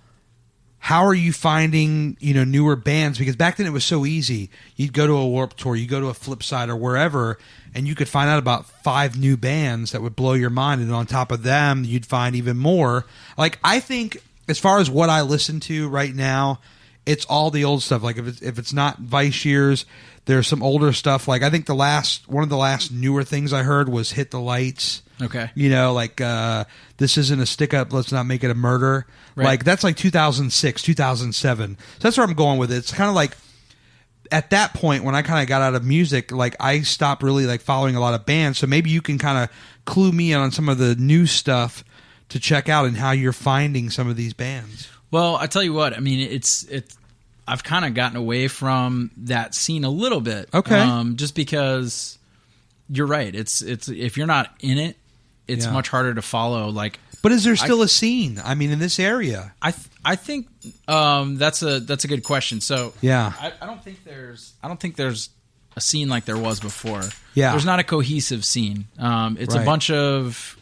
how are you finding, newer bands? Because back then it was so easy. You'd go to a Warped Tour, you go to a Flipside or wherever, and you could find out about 5 new bands that would blow your mind, and on top of them, you'd find even more. Like, I think, as far as what I listen to right now, it's all the old stuff. Like if it's not Vice Years, there's some older stuff. Like I think one of the last newer things I heard was Hit the Lights. Okay. You know, like this isn't a stick up, let's not make it a murder. Right. Like that's like 2006, 2007. So that's where I'm going with it. It's kind of like at that point when I kind of got out of music, like I stopped really like following a lot of bands. So maybe you can kind of clue me in on some of the new stuff to check out and how you're finding some of these bands. Well, I tell you what, I mean, it's I've kind of gotten away from that scene a little bit. Okay. Just because you're right. It's if you're not in it, it's much harder to follow. Like, but is there still a scene? I mean, in this area, I think that's a good question. So yeah, I don't think there's a scene like there was before. Yeah, there's not a cohesive scene. It's a bunch of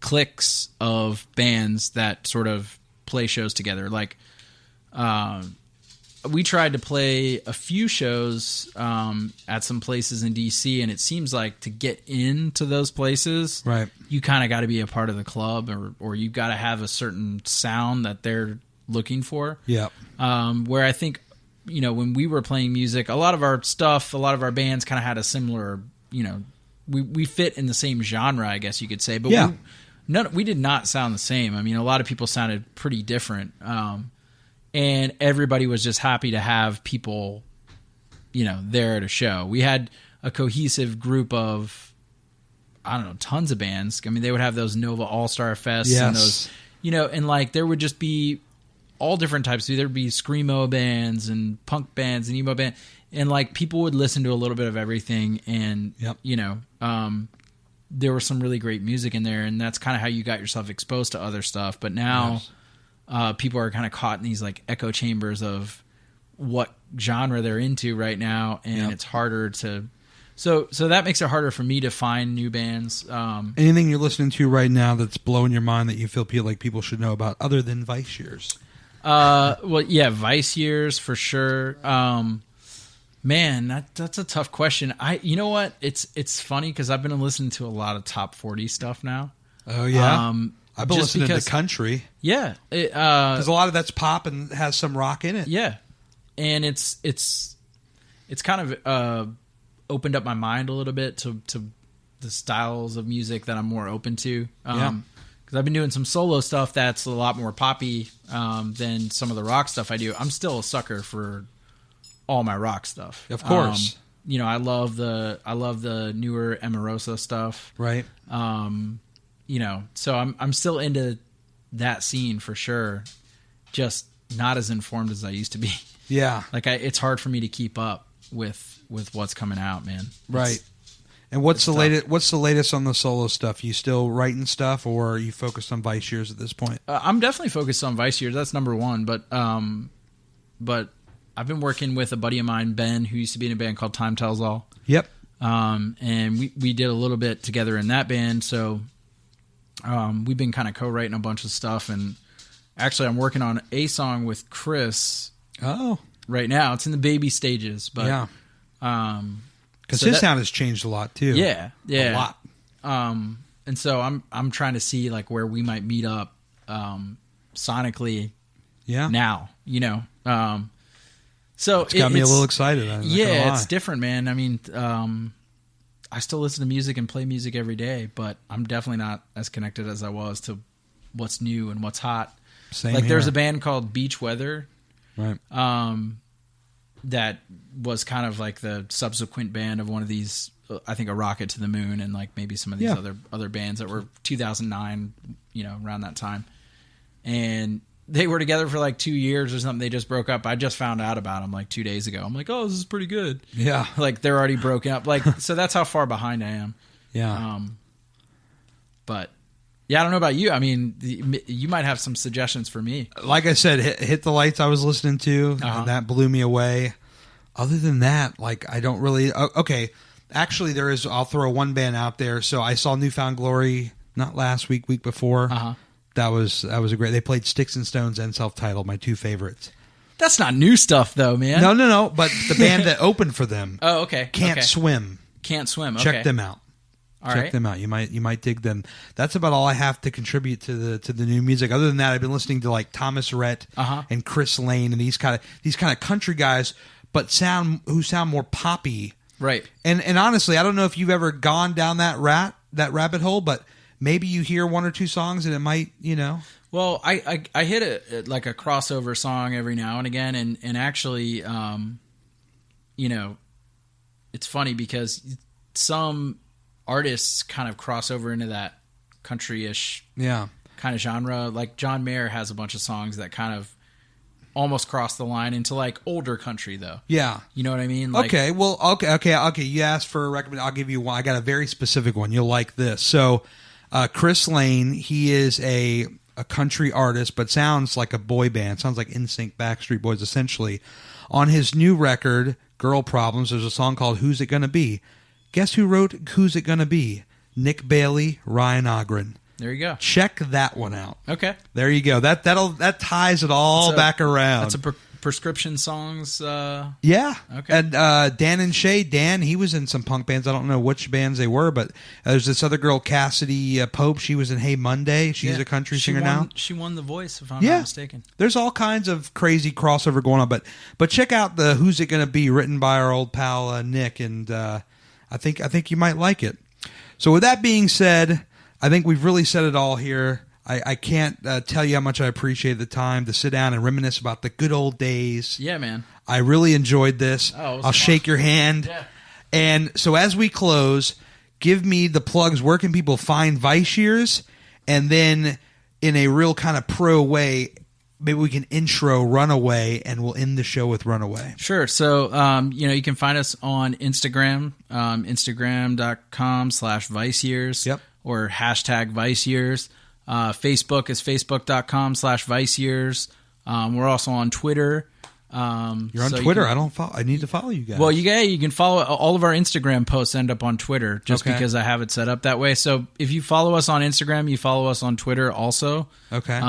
cliques of bands that sort of play shows together. Like, we tried to play a few shows at some places in DC, and it seems like to get into those places, right, you kind of got to be a part of the club, or you got to have a certain sound that they're looking for. Yeah. Where I think, you know, when we were playing music, a lot of our stuff, a lot of our bands kind of had a similar, you know, we fit in the same genre, I guess you could say, but we did not sound the same. I mean, a lot of people sounded pretty different. And everybody was just happy to have people, you know, there at a show. We had a cohesive group of, I don't know, tons of bands. I mean, they would have those Nova All-Star Fests and those, you know, and like there would just be all different types. There'd be screamo bands and punk bands and emo bands. And like people would listen to a little bit of everything. And, you know, there was some really great music in there. And that's kind of how you got yourself exposed to other stuff. But now... people are kind of caught in these like echo chambers of what genre they're into right now, and it's harder to. So that makes it harder for me to find new bands. Anything you're listening to right now that's blowing your mind that you feel like people should know about, other than Vice Years? Well, yeah, Vice Years for sure. Man, that's a tough question. You know what? It's funny because I've been listening to a lot of top 40 stuff now. Oh yeah. I've been listening to country. Yeah. Because a lot of that's pop and has some rock in it. Yeah. And it's kind of opened up my mind a little bit to the styles of music that I'm more open to. Because I've been doing some solo stuff that's a lot more poppy than some of the rock stuff I do. I'm still a sucker for all my rock stuff. Of course. You know, I love the newer Emarosa stuff. Right. You know, so I'm still into that scene for sure, just not as informed as I used to be. Yeah, like it's hard for me to keep up with what's coming out, man. Right. And what's the latest? What's the latest on the solo stuff? You still writing stuff, or are you focused on Vice Years at this point? I'm definitely focused on Vice Years. That's number one. But I've been working with a buddy of mine, Ben, who used to be in a band called Time Tells All. Yep. And we did a little bit together in that band. So. We've been kind of co-writing a bunch of stuff, and actually I'm working on a song with Chris right now. It's in the baby stages, but because his sound has changed a lot too. Yeah, a lot. And so I'm trying to see like where we might meet up sonically. Now, you know, so it's got me a little excited. It's different, man. I mean. I still listen to music and play music every day, but I'm definitely not as connected as I was to what's new and what's hot. Same like here. There's a band called Beach Weather, right? That was kind of like the subsequent band of one of these. I think a Rocket to the Moon and like maybe some of these other bands that were 2009, you know, around that time, and they were together for like 2 years or something. They just broke up. I just found out about them like 2 days ago. I'm like, oh, this is pretty good. Yeah. Like they're already broken up. Like, so that's how far behind I am. Yeah. But yeah, I don't know about you. I mean, you might have some suggestions for me. Like I said, Hit the Lights I was listening to, and that blew me away. Other than that, like I don't really, okay. Actually, I'll throw one band out there. So I saw Newfound Glory, not last week before. That was a great. They played Sticks and Stones and Self-Titled, my two favorites. That's not new stuff, though, man. No. But the band that opened for them. Oh, okay. Can't Swim. Can't Swim. Okay. Check them out. Check them out. You might dig them. That's about all I have to contribute to the new music. Other than that, I've been listening to like Thomas Rhett and Chris Lane and these kind of country guys, but sound more poppy. Right. And honestly, I don't know if you've ever gone down that that rabbit hole, but maybe you hear one or two songs and it might, Well, I hit like a crossover song every now and again, and actually, it's funny because some artists kind of cross over into that country-ish kind of genre. Like John Mayer has a bunch of songs that kind of almost cross the line into like older country, though. Yeah, you know what I mean? Like, okay. Well, okay. You asked for a recommendation. I'll give you one. I got a very specific one. You'll like this. So, Chris Lane, he is a country artist, but sounds like a boy band. Sounds like NSYNC, Backstreet Boys, essentially. On his new record, Girl Problems, there's a song called "Who's It Gonna Be." Guess who wrote "Who's It Gonna Be"? Nick Bailey, Ryan Ogren. There you go. Check that one out. Okay. There you go. That ties it all back around. That's a prescription songs. Yeah. Okay. And Dan and Shay, Dan, he was in some punk bands. I don't know which bands they were, but there's this other girl, Cassidy Pope. She was in Hey Monday. She's a country singer now. She won The Voice, if I'm not mistaken. There's all kinds of crazy crossover going on, but check out the "Who's It Gonna Be" written by our old pal Nick, and I think you might like it. So with that being said, I think we've really said it all here. I can't tell you how much I appreciate the time to sit down and reminisce about the good old days. Yeah, man. I really enjoyed this. I'll shake your hand. Yeah. And so as we close, give me the plugs. Where can people find Vice Years? And then in a real kind of pro way, maybe we can intro Runaway, and we'll end the show with Runaway. Sure. So, you can find us on Instagram, instagram.com/ViceYears. Yep. Or #ViceYears. Facebook is facebook.com/ViceYears. We're also on Twitter. You're on Twitter. I don't follow. I need to follow you guys. Well, you can follow all of our Instagram posts end up on Twitter just because I have it set up that way. So if you follow us on Instagram, you follow us on Twitter also. Okay.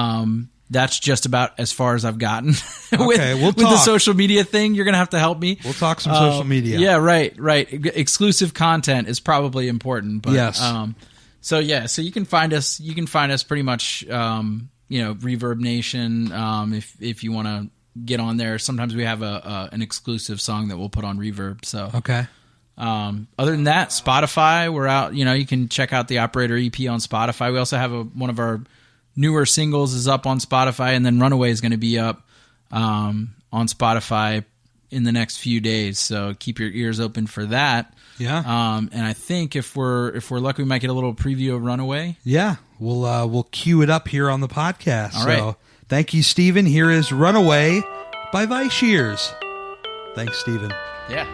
That's just about as far as I've gotten Okay, with the social media thing. You're going to have to help me. We'll talk some social media. Yeah, right. Exclusive content is probably important. But, yes. So you can find us. You can find us pretty much, Reverb Nation. If you want to get on there, sometimes we have an exclusive song that we'll put on Reverb. So okay. Other than that, Spotify, we're out. You can check out the Operator EP on Spotify. We also have one of our newer singles is up on Spotify, and then Runaway is going to be up on Spotify in the next few days. So keep your ears open for that. Yeah. And I think if we're lucky, we might get a little preview of Runaway. Yeah. We'll cue it up here on the podcast. All right. So thank you, Stephen. Here is Runaway by Vice Years. Thanks, Stephen. Yeah.